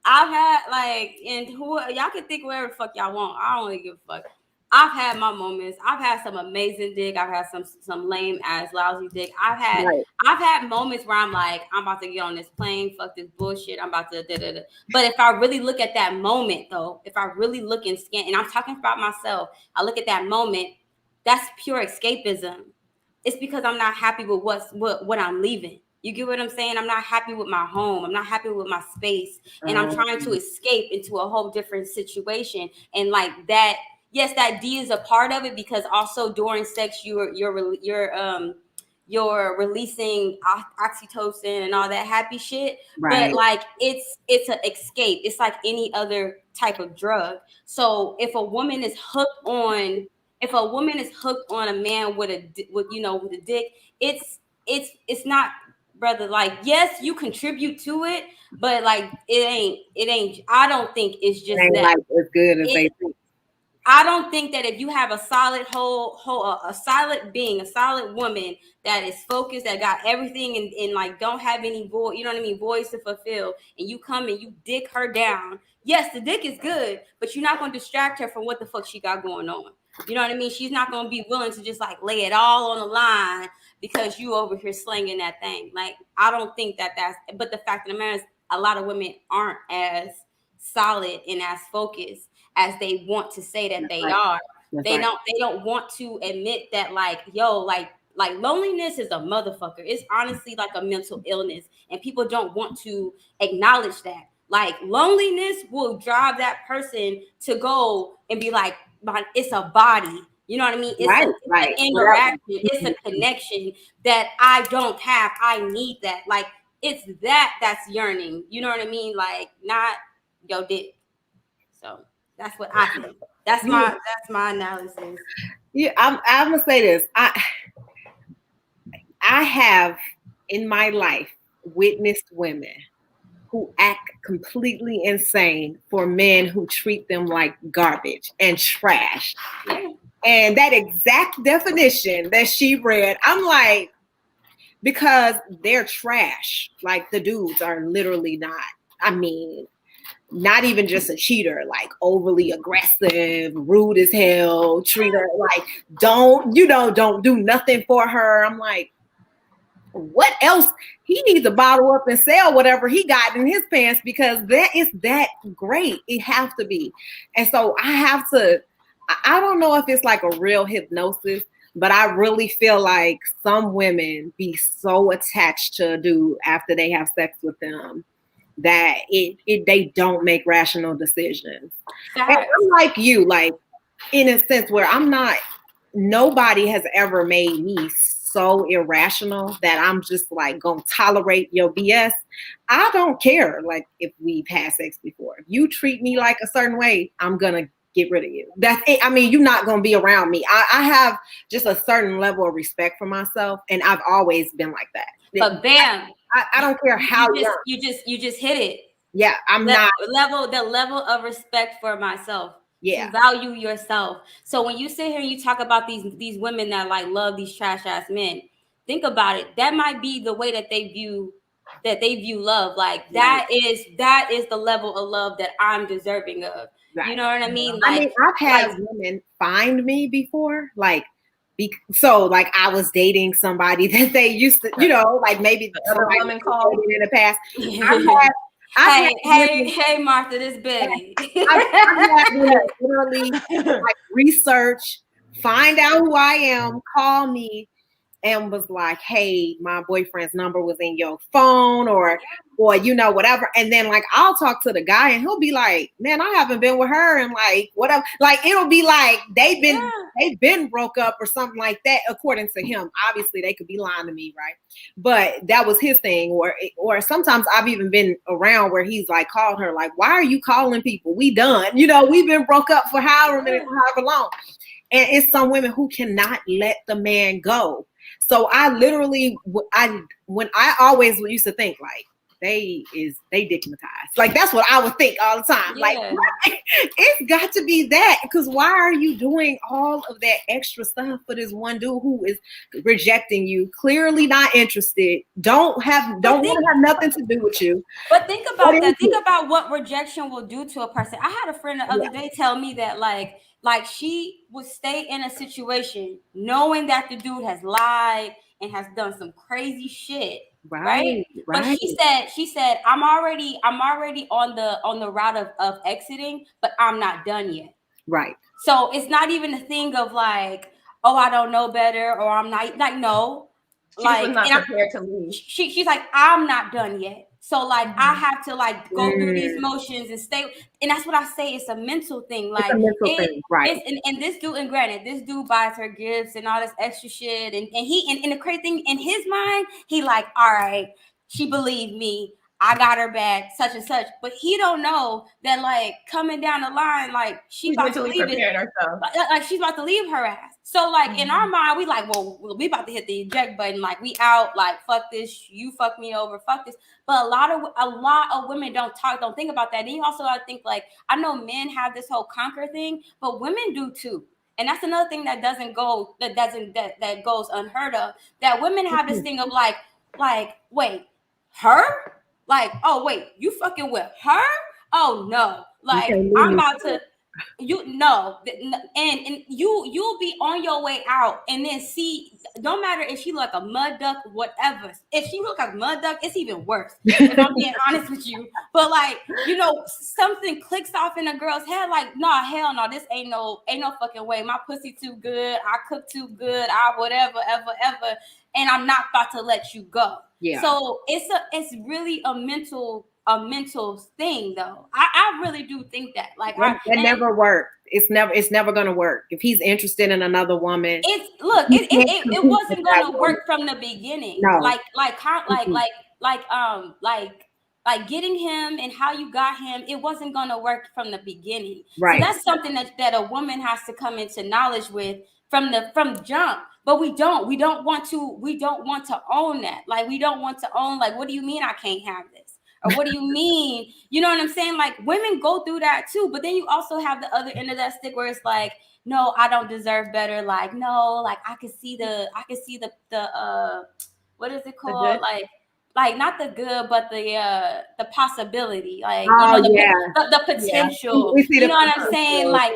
S12: I've had like, and who y'all can think whatever the fuck y'all want. I don't really give a fuck. I've had my moments. I've had some amazing dick. I've had some lame ass lousy dick. I've had moments where I'm like, I'm about to get on this plane. Fuck this bullshit. I'm about to da-da-da. But if I really look at that moment, though, if I really look and scan, and I'm talking about myself, I look at that moment. That's pure escapism. It's because I'm not happy with what I'm leaving. You get what I'm saying? I'm not happy with my home. I'm not happy with my space, and I'm trying to escape into a whole different situation. And like that. Yes, that D is a part of it, because also during sex you're releasing oxytocin and all that happy shit.
S11: Right.
S12: But like it's an escape. It's like any other type of drug. So if a woman is hooked on a man with a dick, it's not, brother. Like, yes, you contribute to it, but like it ain't. I don't think it's just that.
S11: Like as good as they think.
S12: I don't think that if you have a solid a solid being, a solid woman that is focused, that got everything and like don't have any void, you know what I mean, voids to fulfill, and you come and you dick her down. Yes, the dick is good, but you're not going to distract her from what the fuck she got going on. You know what I mean? She's not going to be willing to just like lay it all on the line because you over here slinging that thing. Like, I don't think but the fact of the matter is, a lot of women aren't as solid and as focused as they want to say that they are. They don't want to admit that, like, yo, like Like loneliness is a motherfucker. It's honestly like a mental illness, and people don't want to acknowledge that. Like loneliness will drive that person to go and be like, it's a body. You know what I mean? It's,
S11: right.
S12: An interaction. It's a connection that I don't have. I need that. Like it's that's yearning. You know what I mean? Like not your dick. So that's what I think. That's my analysis.
S11: Yeah, I'm gonna say this. I have in my life witnessed women who act completely insane for men who treat them like garbage and trash.
S12: Yeah.
S11: And that exact definition that she read, I'm like, because they're trash. Like the dudes are literally not. I mean, not even just a cheater, like overly aggressive, rude as hell, treat her like don't do nothing for her. I'm like, what else? He needs to bottle up and sell whatever he got in his pants because that is that great. It has to be. And so I don't know if it's like a real hypnosis, but I really feel like some women be so attached to a dude after they have sex with them that they don't make rational decisions. And I'm like you, like in a sense where nobody has ever made me so irrational that I'm just like gonna tolerate your BS. I don't care like if we've had sex before. If you treat me like a certain way, I'm gonna get rid of you. That's it. I mean, you're not gonna be around me. I have just a certain level of respect for myself, and I've always been like that.
S12: But bam,
S11: I don't care how
S12: you just hit it.
S11: Yeah,
S12: the level of respect for myself.
S11: Yeah,
S12: to value yourself. So when you sit here and you talk about these women that like love these trash ass men, think about it. That might be the way that they view love. Like that is the level of love that I'm deserving of. Right. You know what I mean? Like,
S11: I've had women find me before, like. So like I was dating somebody that they used to, like maybe
S6: other woman called
S11: in the past.
S12: Hey, Martha, this Betty.
S11: I've had literally like research, find out who I am, call me, and was like, "Hey, my boyfriend's number was in your phone," or whatever. And then like I'll talk to the guy, and he'll be like, "Man, I haven't been with her," and like whatever. Like it'll be like they've been broke up or something like that, according to him. Obviously, they could be lying to me, right? But that was his thing. Or sometimes I've even been around where he's like called her, like, "Why are you calling people? We done. We've been broke up for however long." And it's some women who cannot let the man go. So I literally, when I always used to think like they digmatized. Like that's what I would think all the time. Yeah. Like it's got to be that, because why are you doing all of that extra stuff for this one dude who is rejecting you, clearly not interested, don't want to have nothing to do with you?
S12: But think about that. Think about what rejection will do to a person. I had a friend the other day tell me that like she would stay in a situation knowing that the dude has lied and has done some crazy shit. Right. But she said, I'm already on the route of exiting, but I'm not done yet.
S11: Right.
S12: So it's not even a thing of like, oh, I don't know better, or I'm not like, no.
S6: She was not prepared to leave.
S12: She's like, I'm not done yet. So like I have to like go through these motions and stay, and that's what I say. It's a mental thing. Like
S11: it's a mental thing, right?
S12: And this dude, and granted, this dude buys her gifts and all this extra shit, and the crazy thing in his mind, he like, all right, she believed me, I got her back, such and such. But he don't know that like coming down the line, like she's about to leave herself. Like she's about to leave her ass. So like in our mind, we like, well, we about to hit the eject button. Like we out. Like fuck this. You fuck me over. Fuck this. But a lot of women don't think about that. Then you also gotta think like, I know men have this whole conquer thing, but women do too. And that's another thing that goes unheard of. That women have this thing of like, wait, her? Like, oh wait, you fucking with her? Oh no. Like I'm about to and you'll be on your way out and then see, no matter if she look like a mud duck, whatever. If she look like a mud duck, it's even worse. If I'm being honest with you. But like, something clicks off in a girl's head, like, nah, hell no, this ain't no fucking way. My pussy too good, I cook too good, I whatever, ever, and I'm not about to let you go. Yeah. So it's really a mental thing though. I really do think that. Like
S11: that never worked. It's never gonna work. If he's interested in another woman,
S12: it wasn't gonna work from the beginning. No. Like getting him and how you got him, it wasn't gonna work from the beginning. Right. So that's something that a woman has to come into knowledge with from jump. But we don't want to own that. Like, we don't want to own, like, what do you mean I can't have this? Or what do you mean? You know what I'm saying? Like, women go through that too. But then you also have the other end of that stick where it's like, no, I don't deserve better. Like, no, like I could see the what is it called? Like not the good, but the possibility. Like, the potential. Yeah. You know what I'm saying? Like,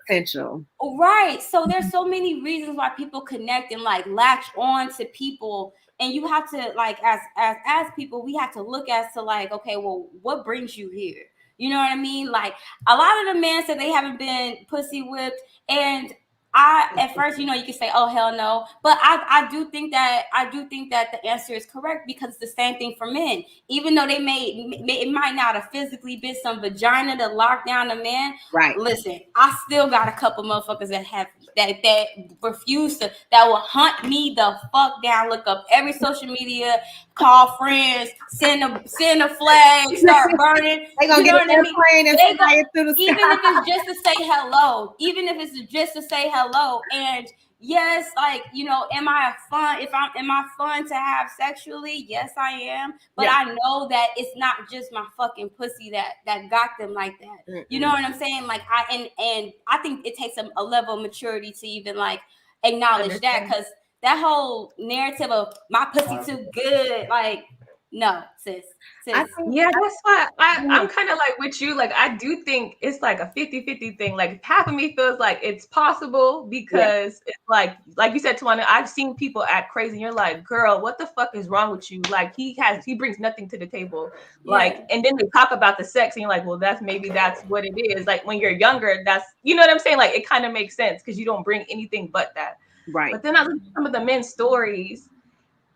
S11: potential.
S12: Right. So there's so many reasons why people connect and like latch on to people. And you have to, like, as people, we have to look as to like, okay, well, what brings you here? You know what I mean? Like, a lot of the men said they haven't been pussy whipped, and at first, you can say, oh, hell no. But I do think that the answer is correct, because it's the same thing for men. Even though it might not have physically been some vagina to lock down a man. Right. Listen, I still got a couple motherfuckers that refuse to, that will hunt me the fuck down, look up every social media, call friends, send a flag, start burning.
S11: They gonna get a plane and fly it through the sky.
S12: Even if it's just to say hello. Even if it's just to say hello. And yes, like, am I fun to have sexually? Yes, I am. But I know that it's not just my fucking pussy that got them like that. Mm-hmm. You know what I'm saying? Like, and I think it takes a level of maturity to even like acknowledge that, because that whole narrative of my pussy too good, like, no, sis.
S6: That's why I'm kind of like with you. Like, I do think it's like a 50-50 thing. Like, half of me feels like it's possible, because it's like you said, Tawana, I've seen people act crazy, and you're like, girl, what the fuck is wrong with you? Like, he brings nothing to the table. Like, and then they talk about the sex, and you're like, well, that's what it is. Like, when you're younger, that's, you know what I'm saying? Like, it kind of makes sense, because you don't bring anything but that. Right. But then I look at some of the men's stories,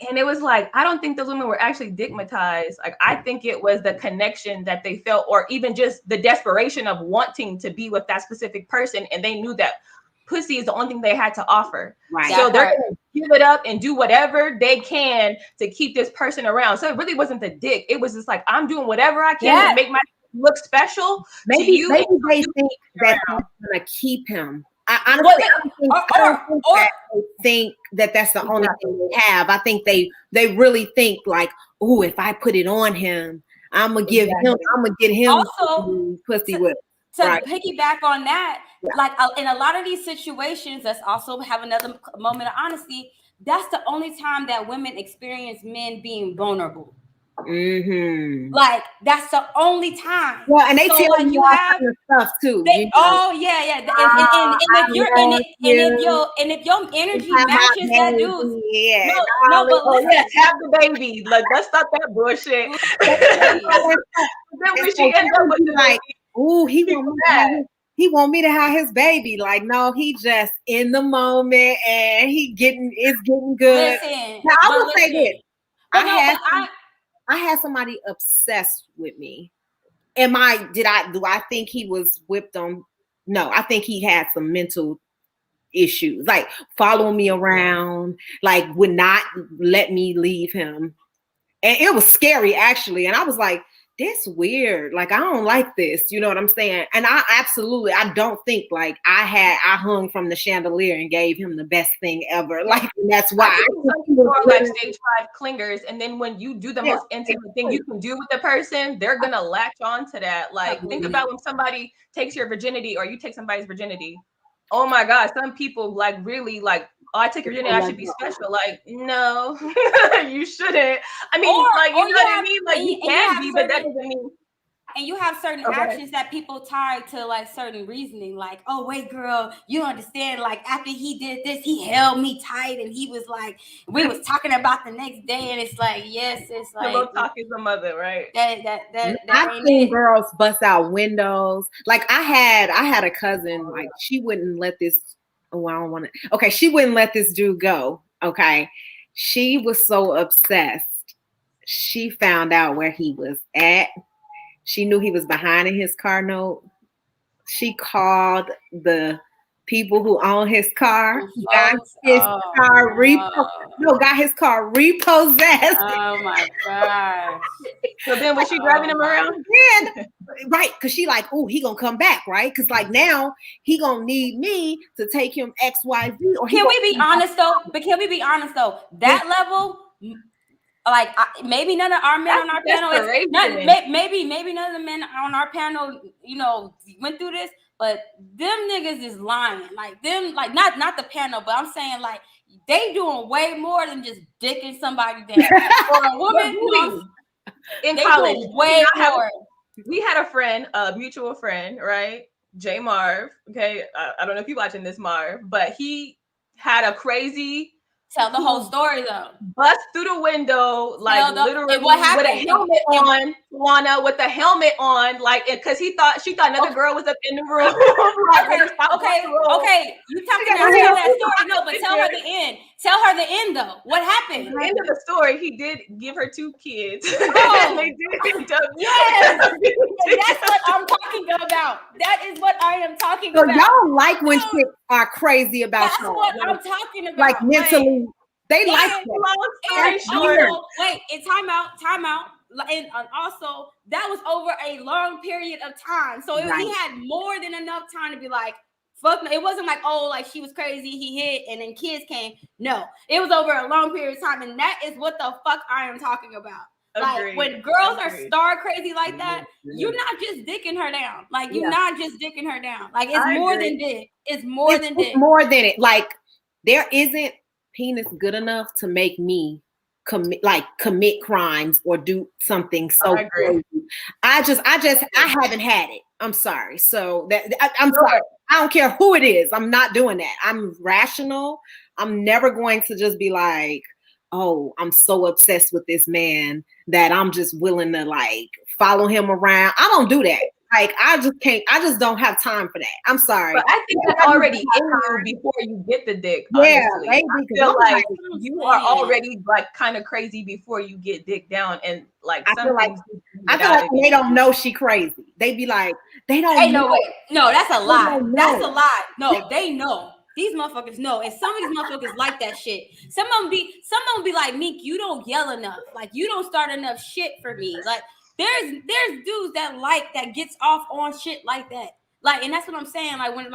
S6: and it was like, I don't think those women were actually stigmatized. Like, I think it was the connection that they felt, or even just the desperation of wanting to be with that specific person. And they knew that pussy is the only thing they had to offer. Right. So they're going to give it up and do whatever they can to keep this person around. So it really wasn't the dick. It was just like, I'm doing whatever I can to make my look special.
S11: Maybe they think that I'm going to keep him. I don't think that that's the only thing they have. I think they really think like, oh, if I put it on him, I'm gonna get him
S12: also
S11: pussy whip.
S12: To piggyback on that, like in a lot of these situations, let's also have another moment of honesty. That's the only time that women experience men being vulnerable.
S11: Mm-hmm.
S12: Like, that's the only time.
S11: Well, and they tell you all kinds of stuff too.
S12: Oh yeah. And if your energy matches that dude,
S6: but listen, have the baby. Like, let's stop that bullshit. Then we should end up with like,
S11: ooh, he want me to have his baby. Like, no, he just in the moment, and it's getting good.
S12: Listen,
S11: now I will say this. I had somebody obsessed with me. Do I think he was whipped on? No, I think he had some mental issues, like following me around, like would not let me leave him. And it was scary, actually. And I was like, this weird. Like, I don't like this. You know what I'm saying? And I don't think like I hung from the chandelier and gave him the best thing ever. Like, that's why
S6: some people are like stage 5 clingers. And then when you do the most intimate thing you can do with the person, they're going to latch on to that. Like, think about when somebody takes your virginity, or you take somebody's virginity. Oh my God. Some people like really like, oh, I take your virginity, I should be special. Like, no, you shouldn't. I mean, like, you know what I mean? Like, you can be, but that doesn't mean.
S12: And you have certain
S6: Okay.
S12: actions that people tie to like certain reasoning, like, oh wait, girl, you understand? Like after he did this, he held me tight, and he was like, we was talking about the next day, and it's like, yes, it's
S6: Pillow
S12: like
S6: talk is the mother, right?
S12: that
S11: I've
S12: ain't
S11: seen
S12: it.
S11: girls bust out windows. Like I had a cousin, like she wouldn't let this. Oh, I don't want to. Okay, she wouldn't let this dude go. Okay, she was so obsessed. She found out where he was at. She knew he was behind in his car note. She called the people who own his car. Got his car got his car repossessed.
S12: Oh my gosh.
S6: So then was she driving him around?
S11: Then, right, because she like, oh, he gonna come back, right? Because like now he gonna need me to take him XYZ. Or
S12: Can we be honest though? But can we be honest though? That level, like maybe none of our men on our panel maybe none of the men on our panel, went through this, but them niggas is lying. Like them, like not the panel, but I'm saying like they doing way more than just dicking somebody down. For a woman,
S6: in
S12: they
S6: college,
S12: doing way more.
S6: We had a friend, a mutual friend, right? J Marv. Okay, I don't know if you're watching this, Marv, but he had a crazy.
S12: Tell the whole story though.
S6: Bust through the window, like literally
S12: what happened?
S6: with a helmet on, Luana, with the helmet on, like because she thought another girl was up in the room.
S12: Okay. You talking about that story? No, but tell her the end. Tell her the end though. What happened?
S6: At the end of the story, he did give her 2 kids.
S12: Oh,
S6: they did end up.
S12: Yes, that's what I'm talking about. That is what I am talking
S11: So
S12: about.
S11: y'all like when chicks are crazy about
S12: That's
S11: y'all.
S12: what I'm talking about.
S11: Like mentally, they like that.
S12: And also, wait, and time out. And also, that was over a long period of time. So he had more than enough time to be like, fuck no. It wasn't like, oh, like she was crazy, he hit, and then kids came. No, it was over a long period of time. And that is what the fuck I am talking about. Like when girls are star crazy like that, you're not just dicking her down. Like you're not just dicking her down. Like it's more than dick. It's more than dick.
S11: More than it. Like there isn't penis good enough to make me commit crimes or do something so crazy. I haven't had it. I'm sorry. So I'm sorry. I don't care who it is. I'm not doing that. I'm rational. I'm never going to just be like, oh, I'm so obsessed with this man that I'm just willing to like follow him around. I don't do that. Like I just don't have time for that. I'm sorry.
S6: But I think that's already in you before you get the dick.
S11: Yeah,
S6: honestly.
S11: maybe,
S6: I feel like you are already like kind of crazy before you get dick down, and like
S11: I feel like they don't know she crazy. They be like, they don't.
S12: Hey,
S11: know.
S12: no, that's a lie. That's a lie. No, they know. These motherfuckers know, and some of these motherfuckers like that shit. Some of them be like, Meek, you don't yell enough. Like you don't start enough shit for me. Like there's dudes that gets off on shit like that. Like, and that's what I'm saying. Like when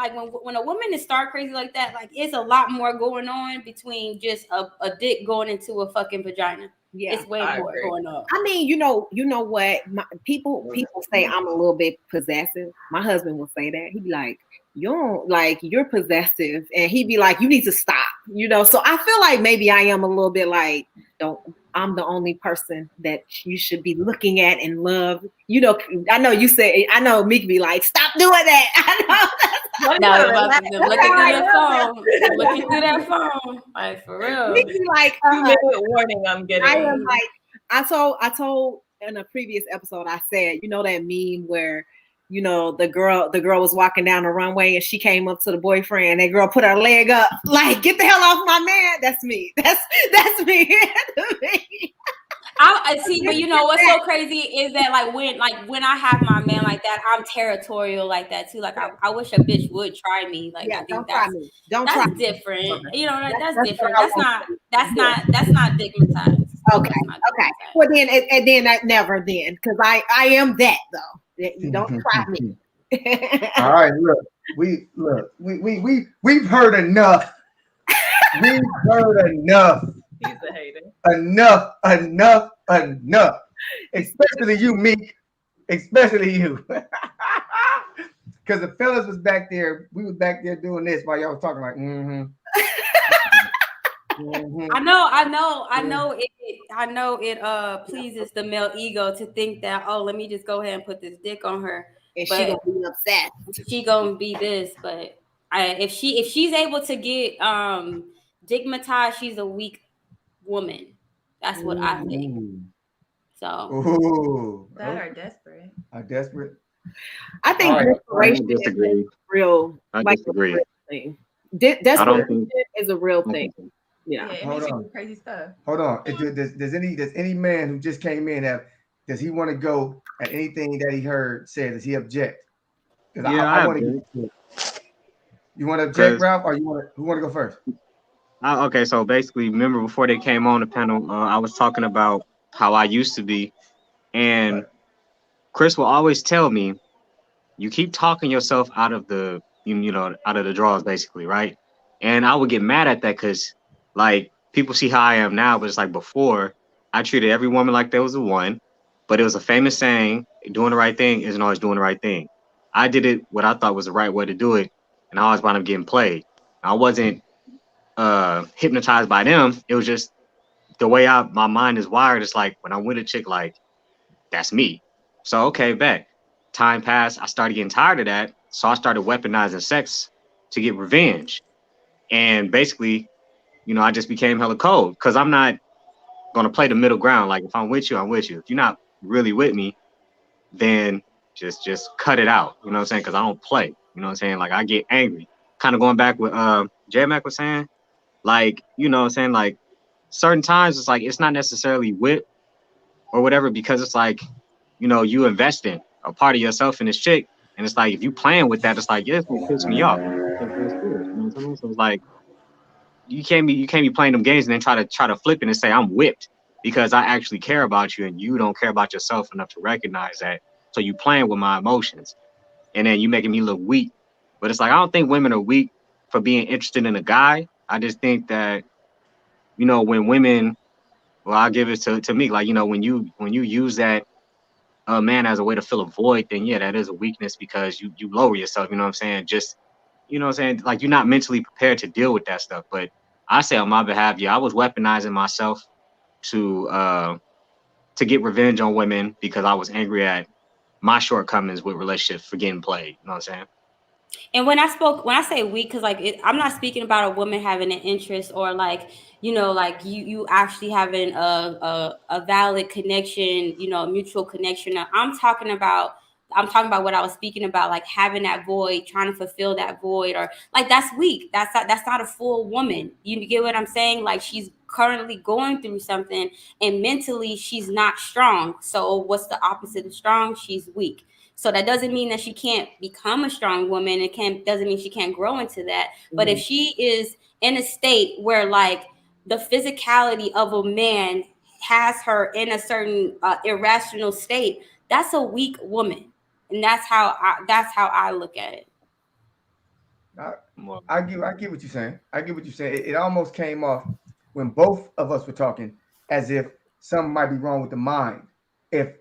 S12: a woman is star crazy like that, like it's a lot more going on between just a dick going into a fucking vagina. Yeah, it's way more going on.
S11: I mean, you know what? People say I'm a little bit possessive. My husband will say that. He'd be like, you're possessive, and he'd be like, you need to stop. So I feel like maybe I am a little bit like, I'm the only person that you should be looking at and love. I know you say, I know Meek be like, stop doing that. I know.
S12: Looking through that phone, like for real.
S11: Meek be like,
S6: 2-minute warning. I'm getting.
S11: I am like, I told in a previous episode, I said, that meme where, the girl was walking down the runway and she came up to the boyfriend. That girl put her leg up, like, get the hell off my man. That's me. That's me.
S12: I see, but what's so crazy is that when I have my man like that, I'm territorial like that too. Like I wish a bitch would try me. Like I think that's different. That's different. That's not digmatized.
S11: Okay. Well then that never then, because I am that though. You don't try me.
S5: All right, we've heard enough. We've heard enough.
S6: He's a hater.
S5: Enough. Especially you, Meek. Especially you. Because the fellas was back there. We was back there doing this while y'all was talking like,
S3: I know it pleases the male ego to think that, oh, let me just go ahead and put this dick on her.
S11: And she gonna be upset.
S3: She gonna be this, but if she's able to get stigmatized, she's a weak woman. That's what I think. So
S5: Ooh.
S6: That are desperate.
S5: Are desperate.
S11: I think desperation is
S4: disagree.
S11: real.
S4: I
S11: like
S4: disagree.
S11: A real thing. Desperation is a real thing.
S6: Yeah, it
S5: Hold
S6: makes you
S5: on.
S6: do crazy stuff.
S5: Hold on. Does any man who just came in does he want to go at anything that he heard said? Does he object? Because
S4: Yeah,
S5: I
S4: I
S5: want to
S4: object.
S5: get. You want to object, Ralph, or who want to go first?
S4: Okay, so basically, remember before they came on the panel, I was talking about how I used to be, and Chris will always tell me, "You keep talking yourself out of the, out of the draws, basically, right?" And I would get mad at that because, like, people see how I am now, but it's like before, I treated every woman like there was a one, but it was a famous saying: "Doing the right thing isn't always doing the right thing." I did it what I thought was the right way to do it, and I always wound up getting played. I wasn't hypnotized by them. It was just the way my mind is wired. It's like when I'm with a chick, like, that's me. So okay, bet. Time passed. I started getting tired of that. So I started weaponizing sex to get revenge. And basically, I just became hella cold because I'm not gonna play the middle ground. Like if I'm with you, I'm with you. If you're not really with me, then just cut it out. You know what I'm saying? Because I don't play. You know what I'm saying? Like I get angry. Kind of going back with J-Mac was saying, like, you know what I'm saying? Like certain times it's like it's not necessarily wit or whatever, because it's like, you invest in a part of yourself in this chick, and it's like if you playing with that, it's like, yeah, it's gonna piss me off. It's serious, you know what I'm saying? So it's like you can't be playing them games and then try to flip it and say I'm whipped because I actually care about you and you don't care about yourself enough to recognize that. So you playing with my emotions and then you making me look weak. But it's like I don't think women are weak for being interested in a guy. I just think that, when women, well, I'll give it to me, like, when you use that man as a way to fill a void, then yeah, that is a weakness because you lower yourself, you know what I'm saying? Just, you know what I'm saying? Like you're not mentally prepared to deal with that stuff. But I say on my behalf, yeah, I was weaponizing myself to get revenge on women because I was angry at my shortcomings with relationships for getting played. You know what I'm saying?
S3: And when I say weak, because I'm not speaking about a woman having an interest or like you actually having a valid connection, a mutual connection. I'm talking about what I was speaking about, like having that void, trying to fulfill that void, or like that's weak. That's not a full woman. You get what I'm saying? Like she's currently going through something and mentally she's not strong. So what's the opposite of strong? She's weak. So that doesn't mean that she can't become a strong woman. Doesn't mean she can't grow into that. But if she is in a state where like the physicality of a man has her in a certain irrational state, that's a weak woman. And that's how I look at it.
S5: I get what you're saying. I get what you're saying. It almost came off when both of us were talking as if something might be wrong with the mind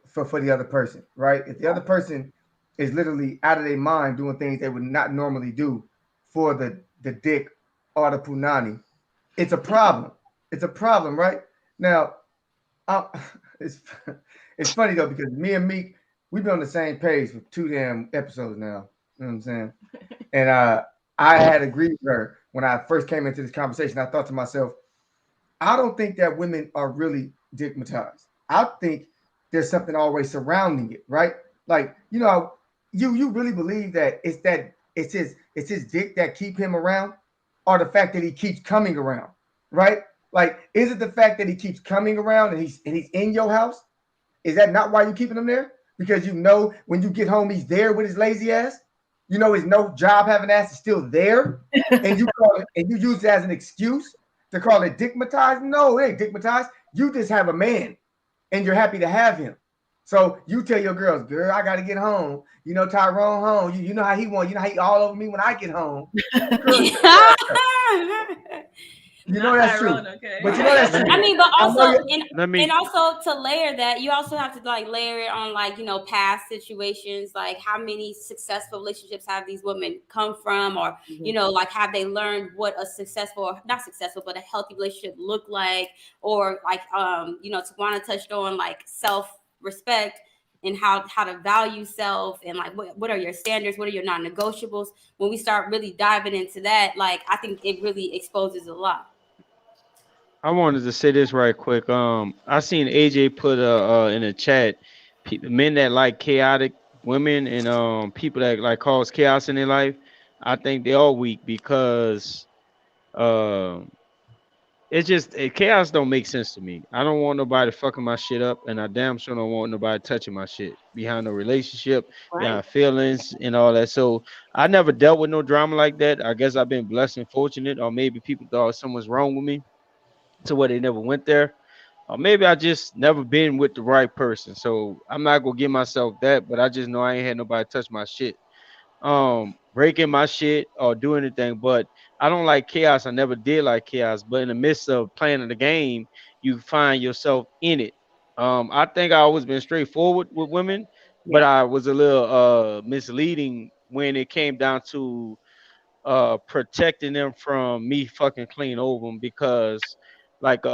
S5: for the other person, right? If the other person is literally out of their mind doing things they would not normally do for the dick or the punani, it's a problem. It's a problem, right? Now, it's funny though, because me and Meek, we've been on the same page for 2 damn episodes now. You know what I'm saying? And I had agreed with her when I first came into this conversation. I thought to myself, I don't think that women are really dickmatized. I think there's something always surrounding it, right? Like, you really believe that it's his dick that keep him around, or the fact that he keeps coming around, right? Like, is it the fact that he keeps coming around and he's in your house? Is that not why you're keeping him there? Because when you get home, he's there with his lazy ass. His no job having ass is still there, and you use it as an excuse to call it dickmatized. No, it ain't dickmatized. You just have a man, and you're happy to have him. So you tell your girls, girl, I gotta get home. Tyrone home. You know how he want. You know how he all over me when I get home. You know that's true.
S6: Tyrone, okay.
S5: But you know that's true.
S3: I mean, but also,
S8: Let me.
S3: and also to layer that, you also have to like layer it on like, you know, past situations, like how many successful relationships have these women come from, or you know, like have they learned what a successful, or not successful, but a healthy relationship look like, or like you know, Tawana touched on like self-respect and how to value self, and like what are your standards, what are your non-negotiables. When we start really diving into that, like I think it really exposes a lot.
S8: I wanted to say this right quick. I seen AJ put in a chat, men that like chaotic women and people that like cause chaos in their life. I think they all weak because it's just chaos don't make sense to me. I don't want nobody fucking my shit up, and I damn sure don't want nobody touching my shit behind a relationship, behind feelings and all that. So I never dealt with no drama like that. I guess I've been blessed and fortunate, or maybe people thought someone's wrong with me to where they never went there. Or maybe I just never been with the right person. So I'm not gonna give myself that, but I just know I ain't had nobody touch my shit. Breaking my shit or do anything, but I don't like chaos. I never did like chaos, but in the midst of playing the game, you find yourself in it. I think I always been straightforward with women, but I was a little misleading when it came down to protecting them from me fucking clean over them, because like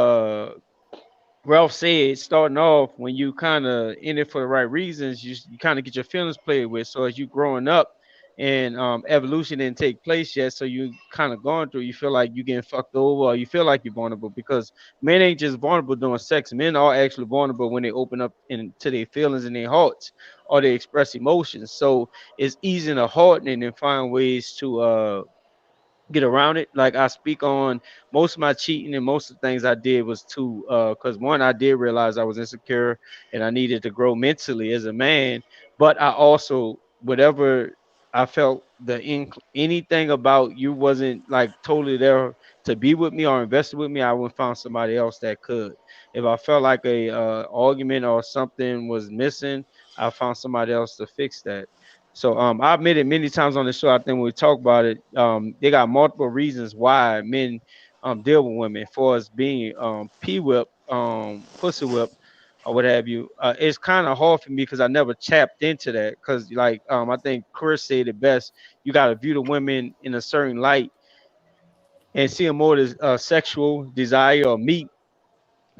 S8: Ralph said, starting off, when you kind of in it for the right reasons, you kind of get your feelings played with. So as you growing up and evolution didn't take place yet, so you kind of going through, you feel like you getting fucked over, or you feel like you're vulnerable, because men ain't just vulnerable during sex. Men are actually vulnerable when they open up into their feelings and their hearts, or they express emotions. So it's easy to harden and find ways to get around it. Like I speak on most of my cheating, and most of the things I did was to because one, I did realize I was insecure and I needed to grow mentally as a man, but I also, whatever I felt anything about you wasn't like totally there to be with me or invested with me, I would find somebody else that could. If I felt like a argument or something was missing, I found somebody else to fix that. So I admitted many times on the show, I think when we talk about it, they got multiple reasons why men deal with women, for us being p-whip, pussy whip, or what have you. It's kind of hard for me because I never tapped into that, because like I think Chris said it best. You got to view the women in a certain light and see them more as sexual desire or meat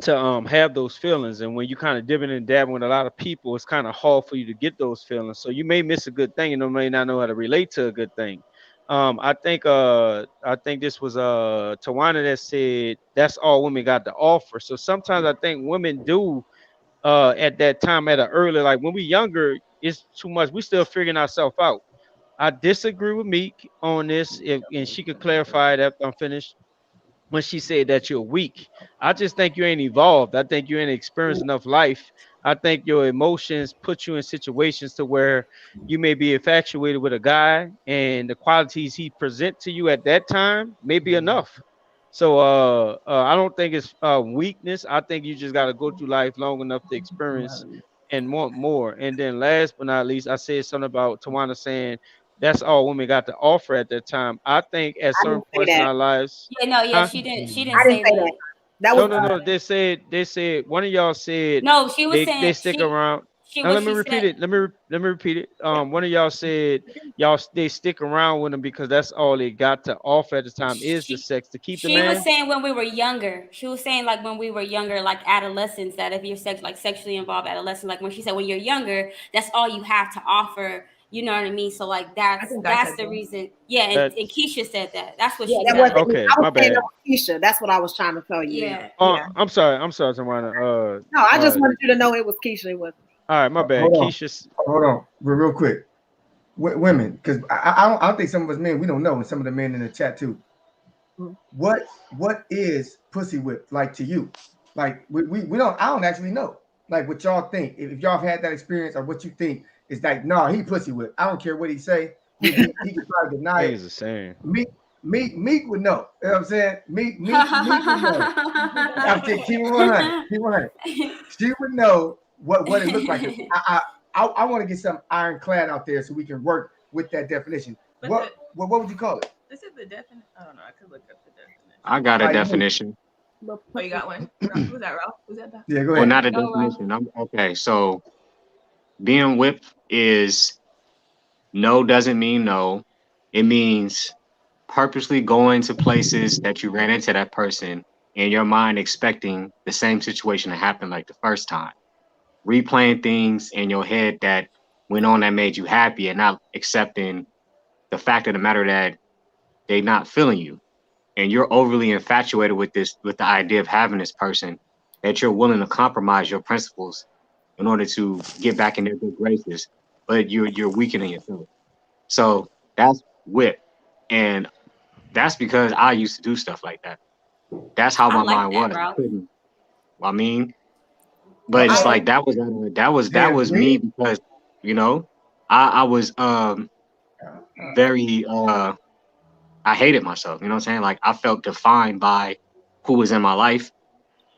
S8: to have those feelings. And when you kind of dipping and dabbing with a lot of people, it's kind of hard for you to get those feelings. So you may miss a good thing, and you may not know how to relate to a good thing. I think this was Tawana that said that's all women got to offer. So sometimes I think women do at that time, at an early, like when we younger, it's too much. We still figuring ourselves out. I disagree with Meek on this, and she could clarify it after I'm finished, when she said that you're weak. I just think you ain't evolved. I think you ain't experienced enough life. I think your emotions put you in situations to where you may be infatuated with a guy, and the qualities he present to you at that time may be enough. So I don't think it's weakness. I think you just got to go through life long enough to experience and want more. And then last but not least, I said something about Tawana saying that's all women got to offer at that time. I think at certain points in our lives.
S3: Yeah, no, yeah,
S8: Huh?
S3: she didn't say
S11: that.
S3: that.
S11: That
S8: No,
S11: was
S8: no, no. They said one of y'all said
S3: No, she was saying
S8: they stick around. Now, let me repeat it. Let me repeat it. One of y'all said they stick around with them because that's all they got to offer at the time is the sex to keep the
S3: She
S8: man.
S3: was saying when we were younger. She was saying like when we were younger, like adolescents, that if you're sexually involved adolescent, like when she said when you're younger, that's all you have to offer. You know what I mean? So like that's the reason. Yeah, and Keisha said that. That's what she
S11: that
S3: said.
S11: wasn't
S8: Okay,
S11: I was
S8: my
S11: saying
S8: bad.
S11: that was Keisha. That's what I was trying to tell you.
S3: Yeah.
S8: I'm sorry, Tawana.
S11: No, I just wanted you to know it was Keisha. It wasn't.
S8: All right, my bad.
S5: Hold on, real quick. Women, because I don't think some of us men, we don't know, and some of the men in the chat too. What is pussy whip like to you? Like we don't. I don't actually know. Like what y'all think. If y'all have had that experience, or what you think is like, no, he pussy whip. I don't care what he say. He could probably deny it.
S8: It's the same.
S5: Meek would know. You know what I'm saying? Meek would know. I'm saying, keep it 100. She would know what it looked like. I want to get some ironclad out there so we can work with that definition.
S6: But
S5: what would you call it?
S6: This is the definition. I don't know. I could look up the definition.
S4: I got a
S5: Like,
S4: definition.
S6: Oh, you got one? Who's that, Ralph? Who's that?
S5: yeah, go
S4: Well,
S5: ahead.
S4: not a
S6: Go, Ralph.
S4: definition. Okay, so being whipped is no doesn't mean no. It means purposely going to places that you ran into that person in your mind expecting the same situation to happen like the first time. Replaying things in your head that went on that made you happy and not accepting the fact of the matter that they not feeling you. And you're overly infatuated with the idea of having this person, that you're willing to compromise your principles in order to get back in their good graces, but you're weakening yourself. So that's whip. And that's because I used to do stuff like that. That's how
S12: I
S4: my
S12: like
S4: mind
S12: that,
S4: was.
S12: Ralph.
S4: I mean, but it's like that was me because, you know, I was very I hated myself, you know what I'm saying? Like I felt defined by who was in my life.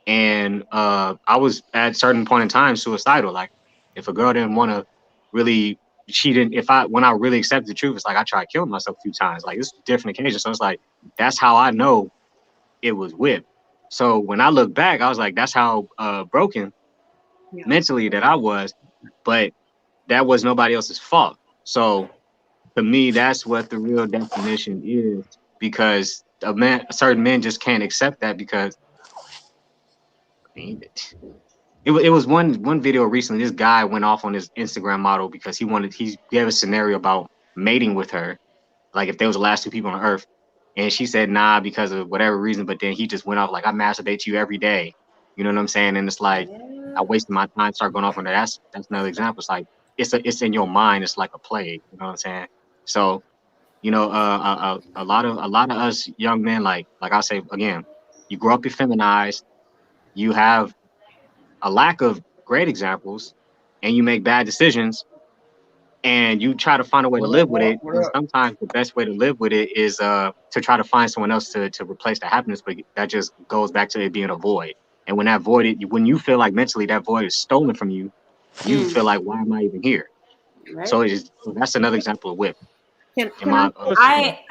S4: And I was at a certain point in time suicidal. Like if a girl didn't want to really, she didn't, when I really accepted the truth, it's like I tried killing myself a few times. Like it's different occasions. So it's like, that's how I know it was whipped. So when I look back, I was like, that's how broken mentally that I was, but that was nobody else's fault. So to me, that's what the real definition is, because certain men just can't accept that because it was one video recently. This guy went off on his Instagram model because he gave a scenario about mating with her, like if they was the last two people on earth, and she said nah because of whatever reason, but then he just went off like, I masturbate to you every day, you know what I'm saying? And it's like I wasted my time, start going off on that. That's another example. It's like it's in your mind. It's like a plague, you know what I'm saying? So you know, a lot of us young men, like I say again, you grow up effeminized, you have a lack of great examples, and you make bad decisions, and you try to find a way to live with it. And sometimes the best way to live with it is to try to find someone else to replace the happiness, but that just goes back to it being a void. And when that void, when you feel like mentally that void is stolen from you, you feel like, why am I even here?
S12: Right.
S4: So that's another example of whip.
S12: I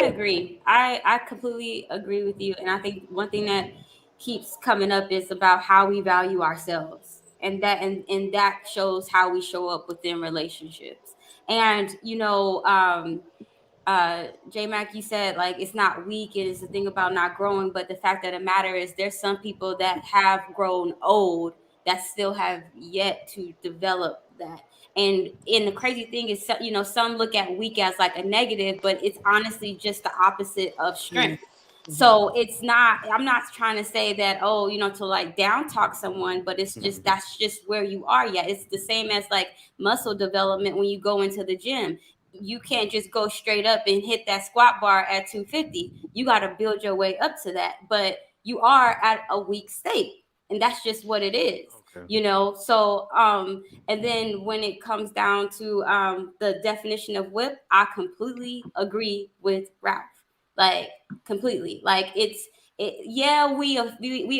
S12: agree. I completely agree with you. And I think one thing that keeps coming up is about how we value ourselves. And that shows how we show up within relationships. And you know, J Mac, you said like it's not weak, and it's the thing about not growing, but the fact of the matter is there's some people that have grown old that still have yet to develop that. And the crazy thing is, you know, some look at weak as like a negative, but it's honestly just the opposite of strength. So it's not, I'm not trying to say that, oh, you know, to like down talk someone, but it's just, that's just where you are. Yeah. It's the same as like muscle development when you go into the gym. You can't just go straight up and hit that squat bar at 250. You got to build your way up to that, but you are at a weak state, and that's just what it is. Okay. You know, so and then when it comes down to the definition of whip, I completely agree with Ralph. Like completely. Like yeah, we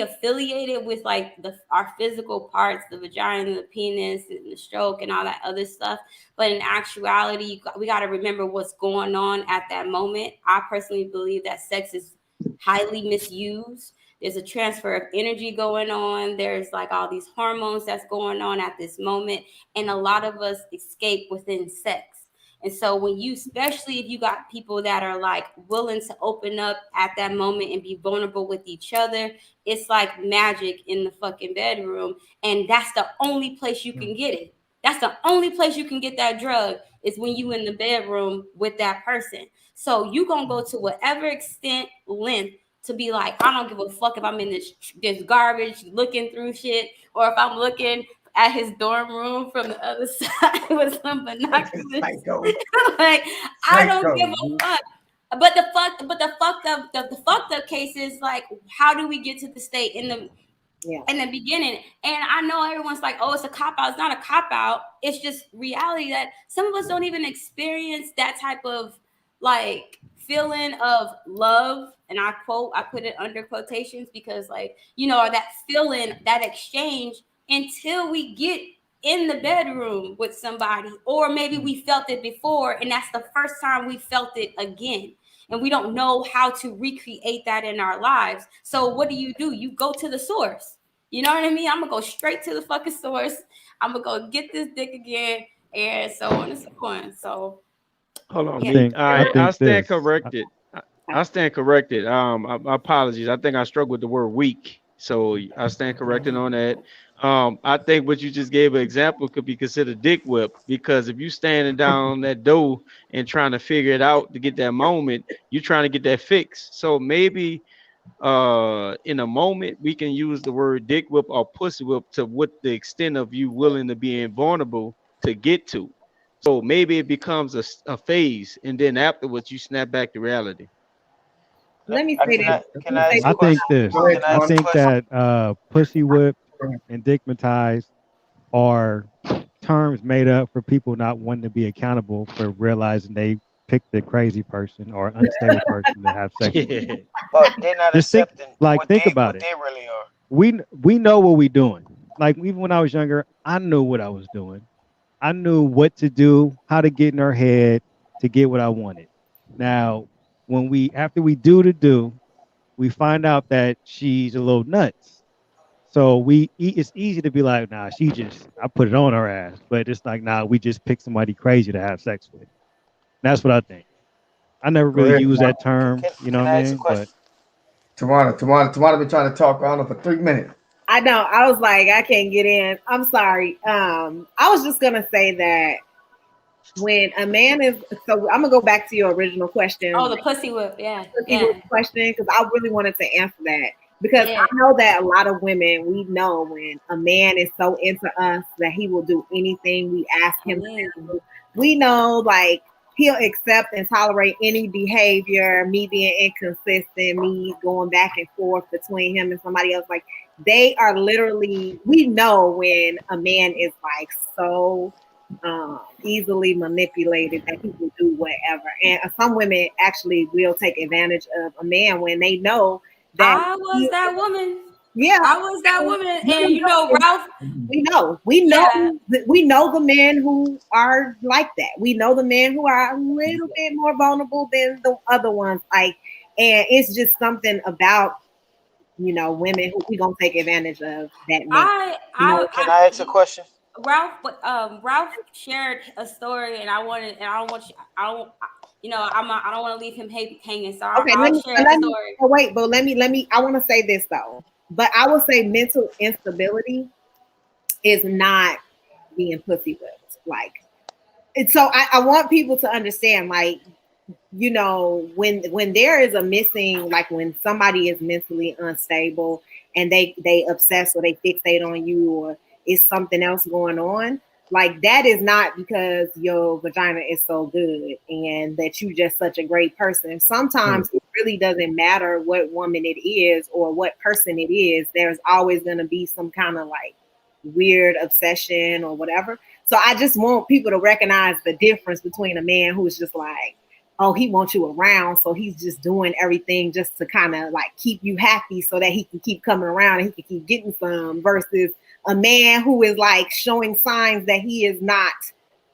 S12: affiliated with like our physical parts, the vagina, the penis, and the stroke, and all that other stuff. But in actuality, we got to remember what's going on at that moment. I personally believe that sex is highly misused. There's a transfer of energy going on. There's like all these hormones that's going on at this moment. And a lot of us escape within sex. And so when you, especially if you got people that are like willing to open up at that moment and be vulnerable with each other, it's like magic in the fucking bedroom. And that's the only place you can get it. That's the only place you can get that drug is when you in the bedroom with that person. So you gonna go to whatever extent, length, to be like, I don't give a fuck if I'm in this garbage looking through shit, or if I'm looking at his dorm room from the other side with some binoculars. Like, I don't give a fuck. But the fucked up case is like, how do we get to the state in the beginning? And I know everyone's like, oh, it's a cop out. It's not a cop out. It's just reality that some of us don't even experience that type of like feeling of love. And I put it under quotations because, like, you know, that feeling, that exchange, until we get in the bedroom with somebody, or maybe we felt it before and that's the first time we felt it again. and we don't know how to recreate that in our lives. So what do? You go to the source. You know what I mean? I'm gonna go straight to the fucking source. I'm gonna go get this dick again, and so on and so on. So
S8: Hold on,
S12: yeah.
S8: me.
S7: I
S8: I
S7: think
S8: stand
S7: this.
S8: corrected. I stand corrected. My apologies. I think I struggled with the word weak, so I stand corrected on that. I think what you just gave an example could be considered dick whip, because if you standing down that door and trying to figure it out to get that moment, you're trying to get that fix. So maybe in a moment we can use the word dick whip or pussy whip to what the extent of you willing to be invulnerable to get to. So maybe it becomes a phase, and then afterwards you snap back to reality.
S11: Let me say
S9: Can
S11: this.
S9: I can I
S11: Let me
S9: ask
S11: say
S9: a
S7: I think
S9: question?
S7: this.
S5: Go ahead,
S9: Can I
S7: I
S9: ask a
S5: Tawanda.
S7: think
S9: question?
S7: that pussy whip and dickmatized are terms made up for people not wanting to be accountable for realizing they picked a crazy person or unstable person to have sex with.
S8: Yeah.
S9: But they're not
S7: Just think,
S9: accepting
S7: think about
S9: what
S7: it.
S9: they really are.
S7: We know what we doing. Like even when I was younger, I knew what I was doing. I knew what to do, how to get in her head to get what I wanted. Now, when we after we do, we find out that she's a little nuts. So it's easy to be like, nah, I put it on her ass. But it's like, nah, we just picked somebody crazy to have sex with. That's what I think. I never
S5: Go
S7: really
S5: ahead,
S7: used
S5: Tawanda.
S7: that term, you know
S9: Can
S7: what I
S9: I ask a
S7: mean? But
S9: question?
S5: Tawanda been trying to talk, I don't know, for 3 minutes.
S11: I know. I was like, I can't get in. I'm sorry. I was just gonna say that when a man is, so I'm gonna go back to your original
S12: Oh,
S11: question,
S12: the pussy whip. Yeah.
S11: people
S12: Yeah.
S11: question, because I really wanted to answer that, because
S12: Yeah.
S11: I know that a lot of women, we know when a man is so into us that he will do anything we ask him to do. We know, like, he'll accept and tolerate any behavior, me being inconsistent, me going back and forth between him and somebody else. Like, they are literally, we know when a man is like so easily manipulated that he will do whatever. And some women actually will take advantage of a man when they know that
S12: I was that woman.
S11: yeah,
S12: I was that woman. And you know, Ralph.
S11: we
S12: Yeah.
S11: know the men who are like that. We know the men who are a little bit more vulnerable than the other ones. Like, and it's just something about, you know, women who we gonna take advantage of that man. You know,
S9: Can I ask a question?
S12: Ralph shared a story, and I don't want you, I don't want to leave him hanging. So
S11: okay,
S12: I'll share a story.
S11: wait, but let me, I want to say this though. But I will say mental instability is not being pussy whipped. Like, and so I want people to understand, like, you know, when there is a missing, like when somebody is mentally unstable and they obsess or they fixate on you, or is something else going on, like that is not because your vagina is so good and that you just such a great person. Sometimes it really doesn't matter what woman it is or what person it is. There's always going to be some kind of like weird obsession or whatever. So I just want people to recognize the difference between a man who's just like, oh, he wants you around, so he's just doing everything just to kind of like keep you happy so that he can keep coming around and he can keep getting some, versus a man who is like showing signs that he is not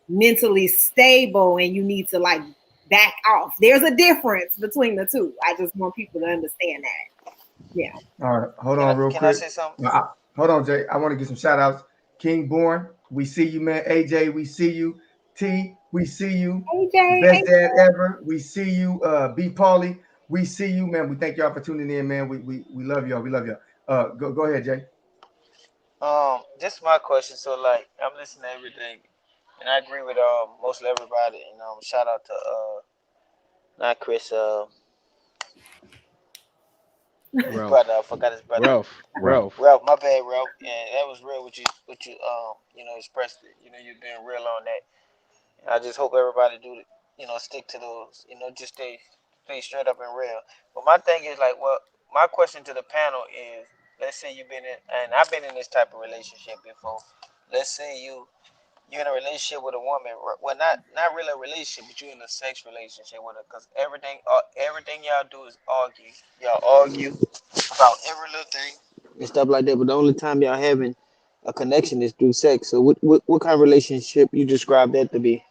S11: mentally stable and you need to like back off. There's a difference between the two. I just want people to understand that. Yeah.
S5: All right, hold on real
S9: Can I
S5: quick.
S9: say something?
S5: Hold on, Jay. I want to get some shout outs. King Born, we see you, man. AJ, we see you. T, we see you.
S11: AJ,
S5: Best dad ever. We see you. B Pauly, we see you, man. We thank y'all for tuning in, man. We love y'all. We love y'all. Go ahead, Jay.
S9: Just my question. So like, I'm listening to everything, and I agree with mostly everybody. And shout out to not Chris, his
S8: Ralph.
S9: brother. I forgot his brother.
S8: Ralph.
S9: Ralph, my bad, Ralph. And that was real. What you expressed it. You know, you're being real on that. And I just hope everybody do it. You know, stick to those. You know, just stay straight up and real. But my thing is like, well, my question to the panel is, let's say you've been in, and I've been in this type of relationship before. Let's say you're in a relationship with a woman. Well, not really a relationship, but you're in a sex relationship with her. Because everything y'all do is argue. Y'all argue about every little thing and stuff like that. But the only time y'all having a connection is through sex. So what kind of relationship you describe that to be?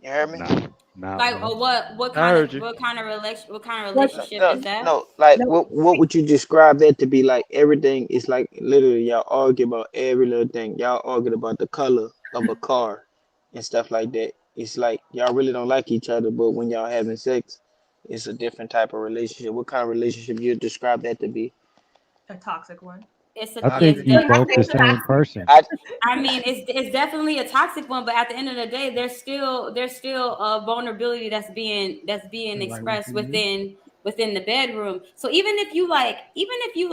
S9: You heard me?
S7: Nah,
S3: Like,
S7: man.
S3: or what
S8: I
S3: kind
S8: heard
S3: of
S8: you.
S3: what kind of
S11: What?
S3: relationship
S9: No,
S3: is that?
S9: no. Like,
S11: No.
S9: what would you describe that to be? Like, everything is like literally y'all argue about every little thing. Y'all argue about the color of a car and stuff like that. It's like y'all really don't like each other, but when y'all having sex, it's a different type of relationship. What kind of relationship you describe that to be?
S6: A toxic one.
S3: It's a
S7: I
S3: yeah,
S7: think
S3: it's
S7: you
S11: I
S7: both
S3: definitely.
S7: the
S11: think
S7: same
S11: toxic.
S7: person.
S9: I
S3: I mean, it's definitely a toxic one, but at the end of the day, there's still a vulnerability that's being expressed within the bedroom. So even if you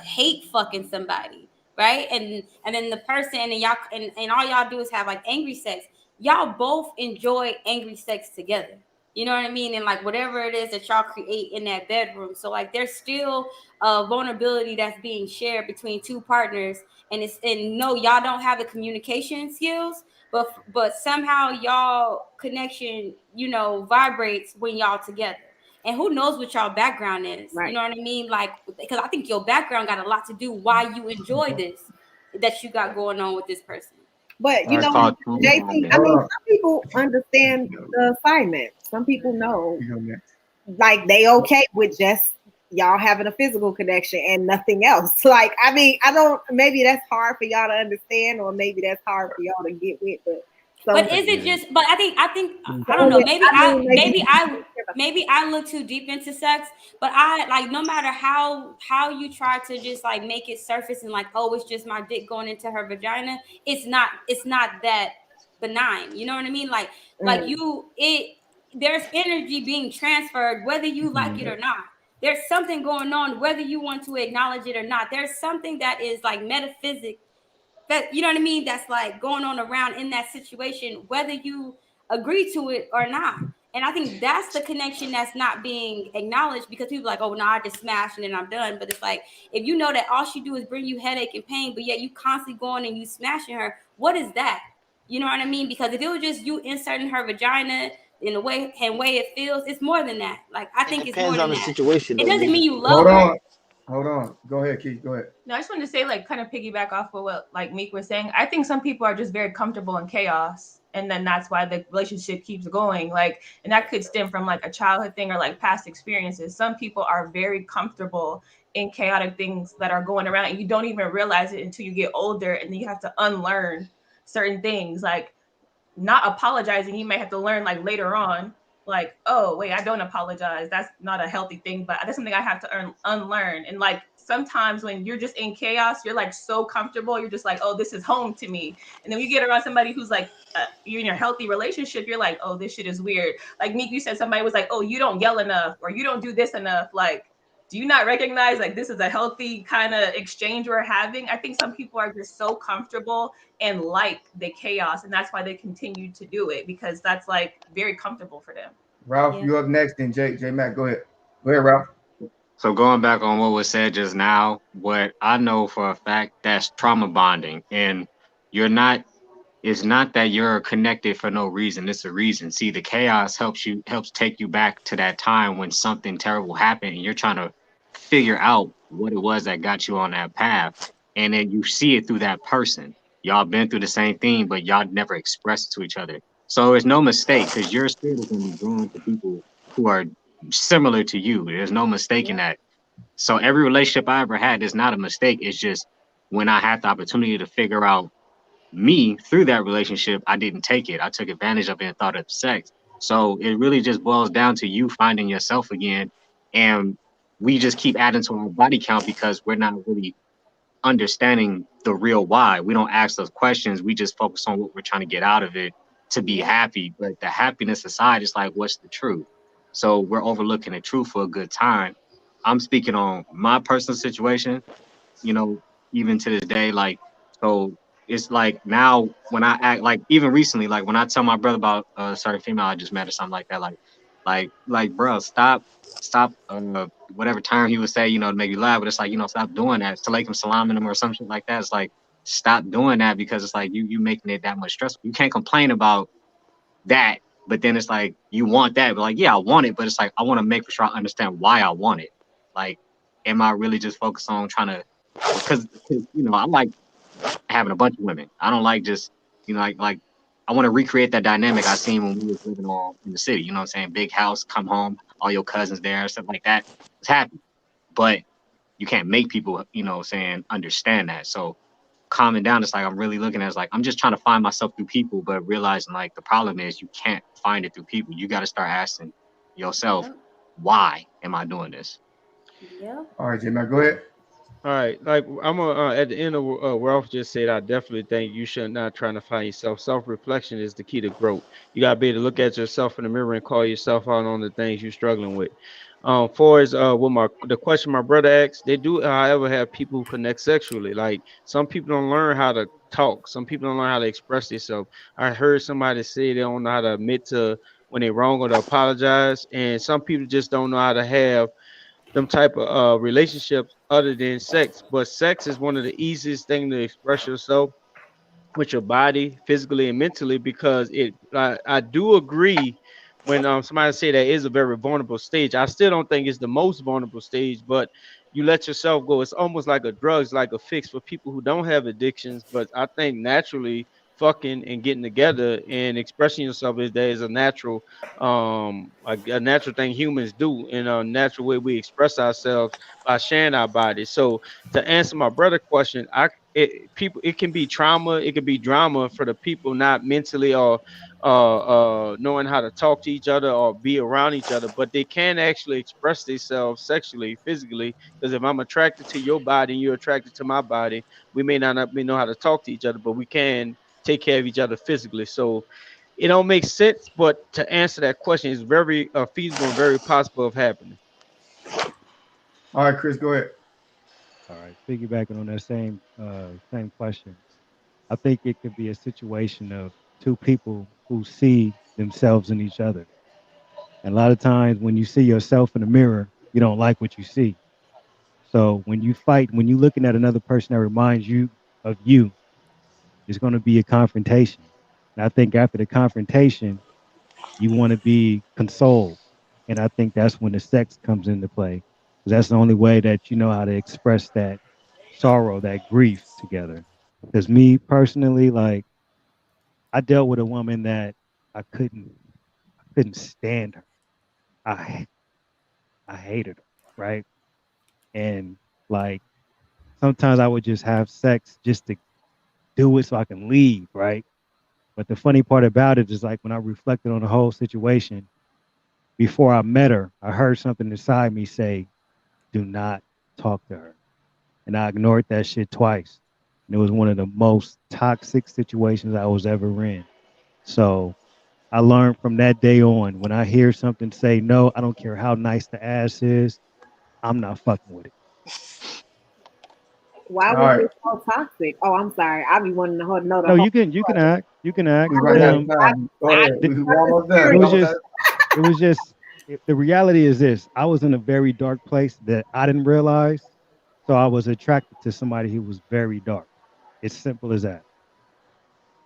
S3: hate fucking somebody, right? And then the person and y'all and all y'all do is have like angry sex. Y'all both enjoy angry sex together. You know what I mean? And like whatever it is that y'all create in that bedroom. So like there's still a vulnerability that's being shared between two partners. And no, y'all don't have the communication skills, but somehow y'all connection, vibrates when y'all together. And who knows what y'all background is? You
S11: Right.
S3: know what I mean? Like, because I think your background got a lot to do why you enjoy this that you got going on with this person.
S11: But you
S4: It's
S11: know,
S4: called trauma
S11: JT,
S4: bonding.
S11: I mean, some people understand the assignment. Some people know, like they okay with just y'all having a physical connection and nothing else. Like, I mean, I don't. Maybe that's hard for y'all to understand, or maybe that's hard for y'all to get with.
S3: But is it just? But I think I don't know. Maybe I look too deep into sex. But I like no matter how you try to just like make it surface and like, oh, it's just my dick going into her vagina. It's not that benign. You know what I mean? Like there's energy being transferred whether you like it or not. There's something going on whether you want to acknowledge it or not. There's something that is like metaphysics. That you know what I mean? That's like going on around in that situation, whether you agree to it or not. And I think that's the connection that's not being acknowledged because people are like, oh no, I just smashed and then I'm done. But it's like if you know that all she do is bring you headache and pain, but yet you constantly going and you smashing her, what is that? You know what I mean? Because if it was just you inserting her vagina in the way it feels, it's more than that. Like I think it's more
S9: depends on
S3: than
S9: the
S3: that.
S9: situation.
S3: It
S9: Though,
S3: doesn't
S9: Nikki.
S3: mean you love her.
S5: Hold on. Go ahead, Keith. Go ahead.
S6: No, I just wanted to say, like, kind of piggyback off of what like Meek was saying. I think some people are just very comfortable in chaos, and then that's why the relationship keeps going. Like, and that could stem from like a childhood thing or like past experiences. Some people are very comfortable in chaotic things that are going around, and you don't even realize it until you get older, and then you have to unlearn certain things, like not apologizing. You may have to learn like later on. Like, oh wait, I don't apologize. That's not a healthy thing, but that's something I have to unlearn. And like sometimes when you're just in chaos, you're like so comfortable. You're just like, oh, this is home to me. And then you get around somebody who's like, you're in your healthy relationship. You're like, oh, this shit is weird. Like Meek, you said somebody was like, oh, you don't yell enough or you don't do this enough. Like, do you not recognize like this is a healthy kind of exchange we're having? I think some people are just so comfortable and like the chaos, and that's why they continue to do it because that's like very comfortable for them.
S5: Ralph, you up next, and J Mac, go ahead. Go ahead, Ralph.
S4: So going back on what was said just now, what I know for a fact, that's trauma bonding. And it's not that you're connected for no reason. It's a reason. See, the chaos helps take you back to that time when something terrible happened and you're trying to figure out what it was that got you on that path. And then you see it through that person. Y'all been through the same thing, but y'all never expressed it to each other. So it's no mistake because your spirit is going to be drawn to people who are similar to you. There's no mistake in that. So every relationship I ever had is not a mistake. It's just when I had the opportunity to figure out me through that relationship, I didn't take it. I took advantage of it and thought of sex. So it really just boils down to you finding yourself again. And we just keep adding to our body count because we're not really understanding the real why. We don't ask those questions. We just focus on what we're trying to get out of it to be happy. But the happiness aside, it's like, what's the truth? So we're overlooking the truth for a good time. I'm speaking on my personal situation, even to this day, like, so it's like now when I act like even recently, like when I tell my brother about a certain female I just met or something like that, like, bro, stop, whatever term he would say, to make you laugh, but it's like, stop doing that. Salaikum salam in them or some shit like that. It's like, stop doing that because it's like you making it that much stressful. You can't complain about that, but then it's like you want that, but like, yeah, I want it, but it's like I want to make sure I understand why I want it. Like, am I really just focused on trying to? Because I like having a bunch of women. I don't like just like I want to recreate that dynamic I seen when we was living all in the city. You know what I'm saying? Big house, come home, all your cousins there, stuff like that. It's happy. But you can't make people, you know what I'm saying, understand that. So calming down, it's like I'm really looking at it, it's like I'm just trying to find myself through people, but realizing like the problem is you can't find it through people. You got to start asking yourself, why am I doing this?
S3: Yeah.
S5: All right, J-Man, go ahead.
S8: All right, like I'm at the end of what Ralph just said, I definitely think you should not trying to find yourself. Self-reflection is the key to growth. You gotta be able to look at yourself in the mirror and call yourself out on the things you're struggling with. For as what the question my brother asked, they do, however, have people who connect sexually. Like some people don't learn how to talk. Some people don't learn how to express themselves. I heard somebody say they don't know how to admit to when they're wrong or to apologize, and some people just don't know how to have them type of relationships other than sex. But sex is one of the easiest things to express yourself with your body, physically and mentally, because I do agree when somebody say that is a very vulnerable stage. I still don't think it's the most vulnerable stage, but you let yourself go. It's almost like a drug, it's like a fix for people who don't have addictions. But I think naturally fucking and getting together and expressing yourself is a natural a natural thing humans do, in a natural way we express ourselves by sharing our bodies. So to answer my brother question, it can be trauma, it can be drama for the people not mentally or knowing how to talk to each other or be around each other, but they can actually express themselves sexually, physically. Because if I'm attracted to your body and you're attracted to my body, we may not know how to talk to each other, but we can take care of each other physically. So it don't make sense, but to answer that question is very feasible and very possible of happening.
S5: All right, Chris, go ahead.
S7: All right, piggybacking on that same question, I think it could be a situation of two people who see themselves in each other. And a lot of times when you see yourself in the mirror, you don't like what you see. So when you fight, when you're looking at another person that reminds you of you, it's going to be a confrontation. And I think after the confrontation, you want to be consoled. And I think that's when the sex comes into play. Because that's the only way that you know how to express that sorrow, that grief together. Because me personally, like, I dealt with a woman that I couldn't stand her. I hated her, right? And like sometimes I would just have sex just to do it so I can leave, right? But the funny part about it is like when I reflected on the whole situation, before I met her, I heard something inside me say, do not talk to her. And I ignored that shit twice. And it was one of the most toxic situations I was ever in. So I learned from that day on, when I hear something say no, I don't care how nice the ass is, I'm not fucking with it.
S11: Why was it so toxic? Oh, I'm sorry. I be wanting to know the
S7: No,
S11: whole
S7: you can act. You can act.
S5: We run out of time. Go ahead. We almost done.
S7: It was just the reality is this. I was in a very dark place that I didn't realize. So I was attracted to somebody who was very dark. It's simple as that.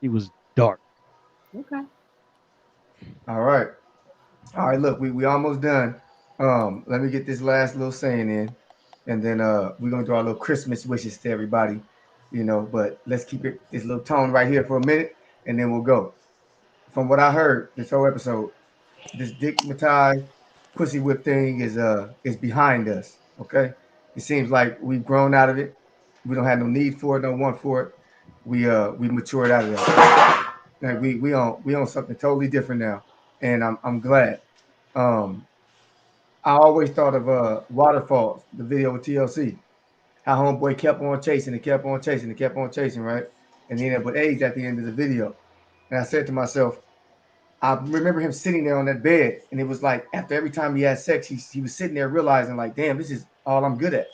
S7: He was dark.
S11: Okay.
S5: All right. Look, we almost done. Let me get this last little saying in, and then we're gonna do our little Christmas wishes to everybody, you know. But let's keep this little tone right here for a minute, and then we'll go. From what I heard this whole episode, this dickmatized pussy whip thing is behind us. Okay, it seems like we've grown out of it. We don't have no need for it, no want for it. We matured out of that. Like we on something totally different now, and I'm glad. I always thought of Waterfalls, the video with TLC, how homeboy kept on chasing and kept on chasing and kept on chasing, right? And he ended up with AIDS at the end of the video. And I said to myself, I remember him sitting there on that bed, and it was like after every time he had sex, he was sitting there realizing, like, damn, this is all I'm good at.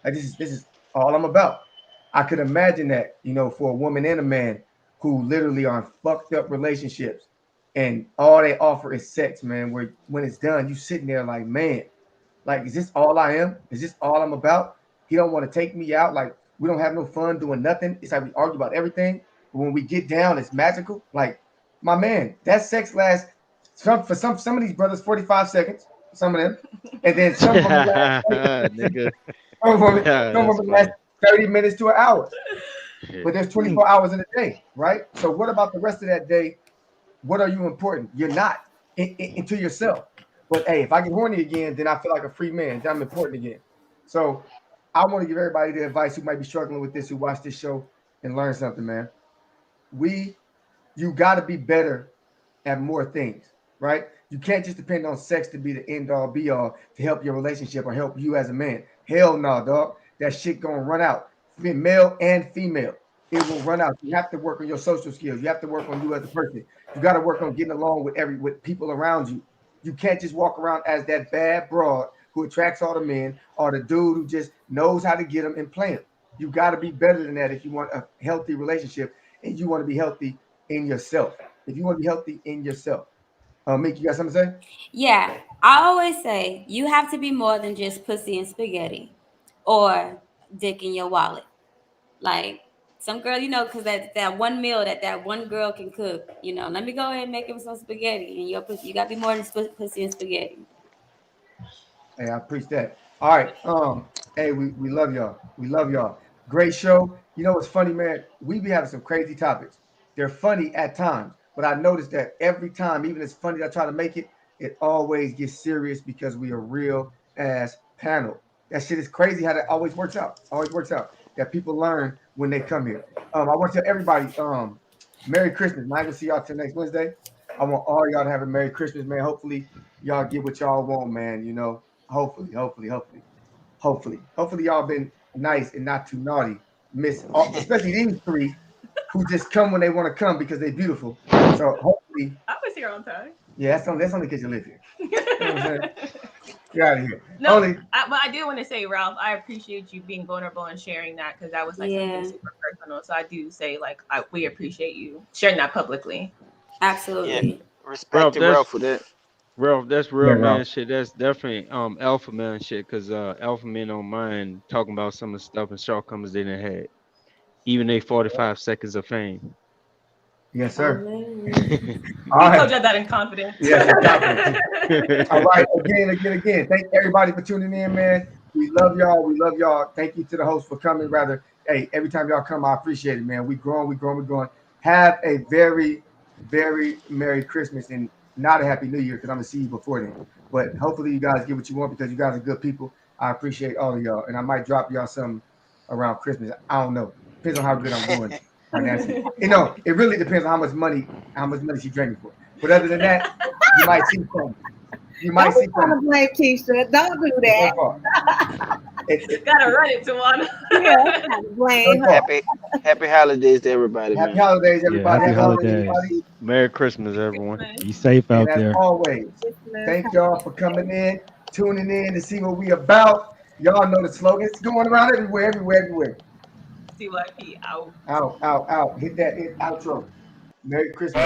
S5: Like this is all I'm about. I could imagine that, you know, for a woman and a man who literally are in fucked up relationships, and all they offer is sex, man. Where when it's done, you sitting there like, man, like, is this all I am? Is this all I'm about? He don't want to take me out. Like, we don't have no fun doing nothing. It's like we argue about everything. But when we get down, it's magical. Like, my man, that sex lasts for some of these brothers 45 seconds, some of them, and then some of them last, some of them last 30 minutes to an hour. But there's 24 hours in a day, right? So what about the rest of that day what are you important? You're not into yourself. But hey, if I get horny again, then I feel like a free man. Then I'm important again. So I want to give everybody the advice who might be struggling with this, who watch this show and learn something, man. You got to be better at more things, right? You can't just depend on sex to be the end all be all to help your relationship or help you as a man. Hell no, dog. That shit gonna run out. Male and female, it will run out. You have to work on your social skills. You have to work on you as a person. You got to work on getting along with people around you. You can't just walk around as that bad broad who attracts all the men or the dude who just knows how to get them and play them. You got to be better than that if you want a healthy relationship and you want to be healthy in yourself. If you want to be healthy in yourself. Mick, you got something to say?
S12: Yeah, I always say you have to be more than just pussy and spaghetti or dick in your wallet. Like some girl, you know, because that one meal that one girl can cook, you know, let me go ahead and make him some spaghetti. And your pussy, you got to be more than pussy and spaghetti.
S5: Hey, I appreciate that. All right. Hey, we love y'all. We love y'all. Great show. You know what's funny, man? We be having some crazy topics. They're funny at times, but I noticed that every time, even as funny as I try to make it, it always gets serious because we a real ass panel. That shit is crazy how that always works out. Always works out. That people learn when they come here. I want to tell everybody, Merry Christmas. I'm not gonna see y'all till next Wednesday. I want all y'all to have a Merry Christmas, man. Hopefully y'all get what y'all want, man. You know, hopefully y'all been nice and not too naughty. Especially these three who just come when they want to come because they're beautiful. So hopefully
S6: I was here on time.
S5: Yeah, that's only because you live here. You know what I'm saying? Get out of here.
S6: No, but I do want to say, Ralph, I appreciate you being vulnerable and sharing that because that was like something super personal. So I do say, like, we appreciate you sharing that publicly.
S12: Absolutely.
S9: Yeah. Respect to Ralph for that.
S8: Ralph, that's real
S5: Yeah,
S8: man
S5: Ralph.
S8: shit. That's definitely alpha man shit. Cause alpha men don't mind talking about some of the stuff and shortcomings they done had, even they 45 seconds of fame.
S5: Yes, sir.
S6: All right. Told you that in confidence.
S5: Yes, confidence. All right, again. Thank everybody for tuning in, man. We love y'all. Thank you to the host for coming. Rather, hey, every time y'all come, I appreciate it, man. We growing. Have a very, very Merry Christmas and not a Happy New Year because I'm gonna see you before then. But hopefully you guys get what you want because you guys are good people. I appreciate all of y'all, and I might drop y'all something around Christmas. I don't know. Depends on how good I'm doing. Financially. You know, it really depends on how much money she's drinking for. But other than that, you might see something.
S11: Don't blame Keisha. Don't do that.
S6: Gotta run it, Tawana.
S11: Yeah, blame.
S9: Happy holidays to everybody.
S5: Happy
S9: man.
S5: holidays, everybody.
S7: Happy holidays.
S5: Everybody.
S8: Merry Christmas, everyone.
S7: Be safe out
S5: And as
S7: there.
S5: always, thank y'all for coming in, tuning in to see what we about. Y'all know the slogan. It's going around everywhere.
S6: CYP out.
S5: Out. Hit that outro. Merry Christmas.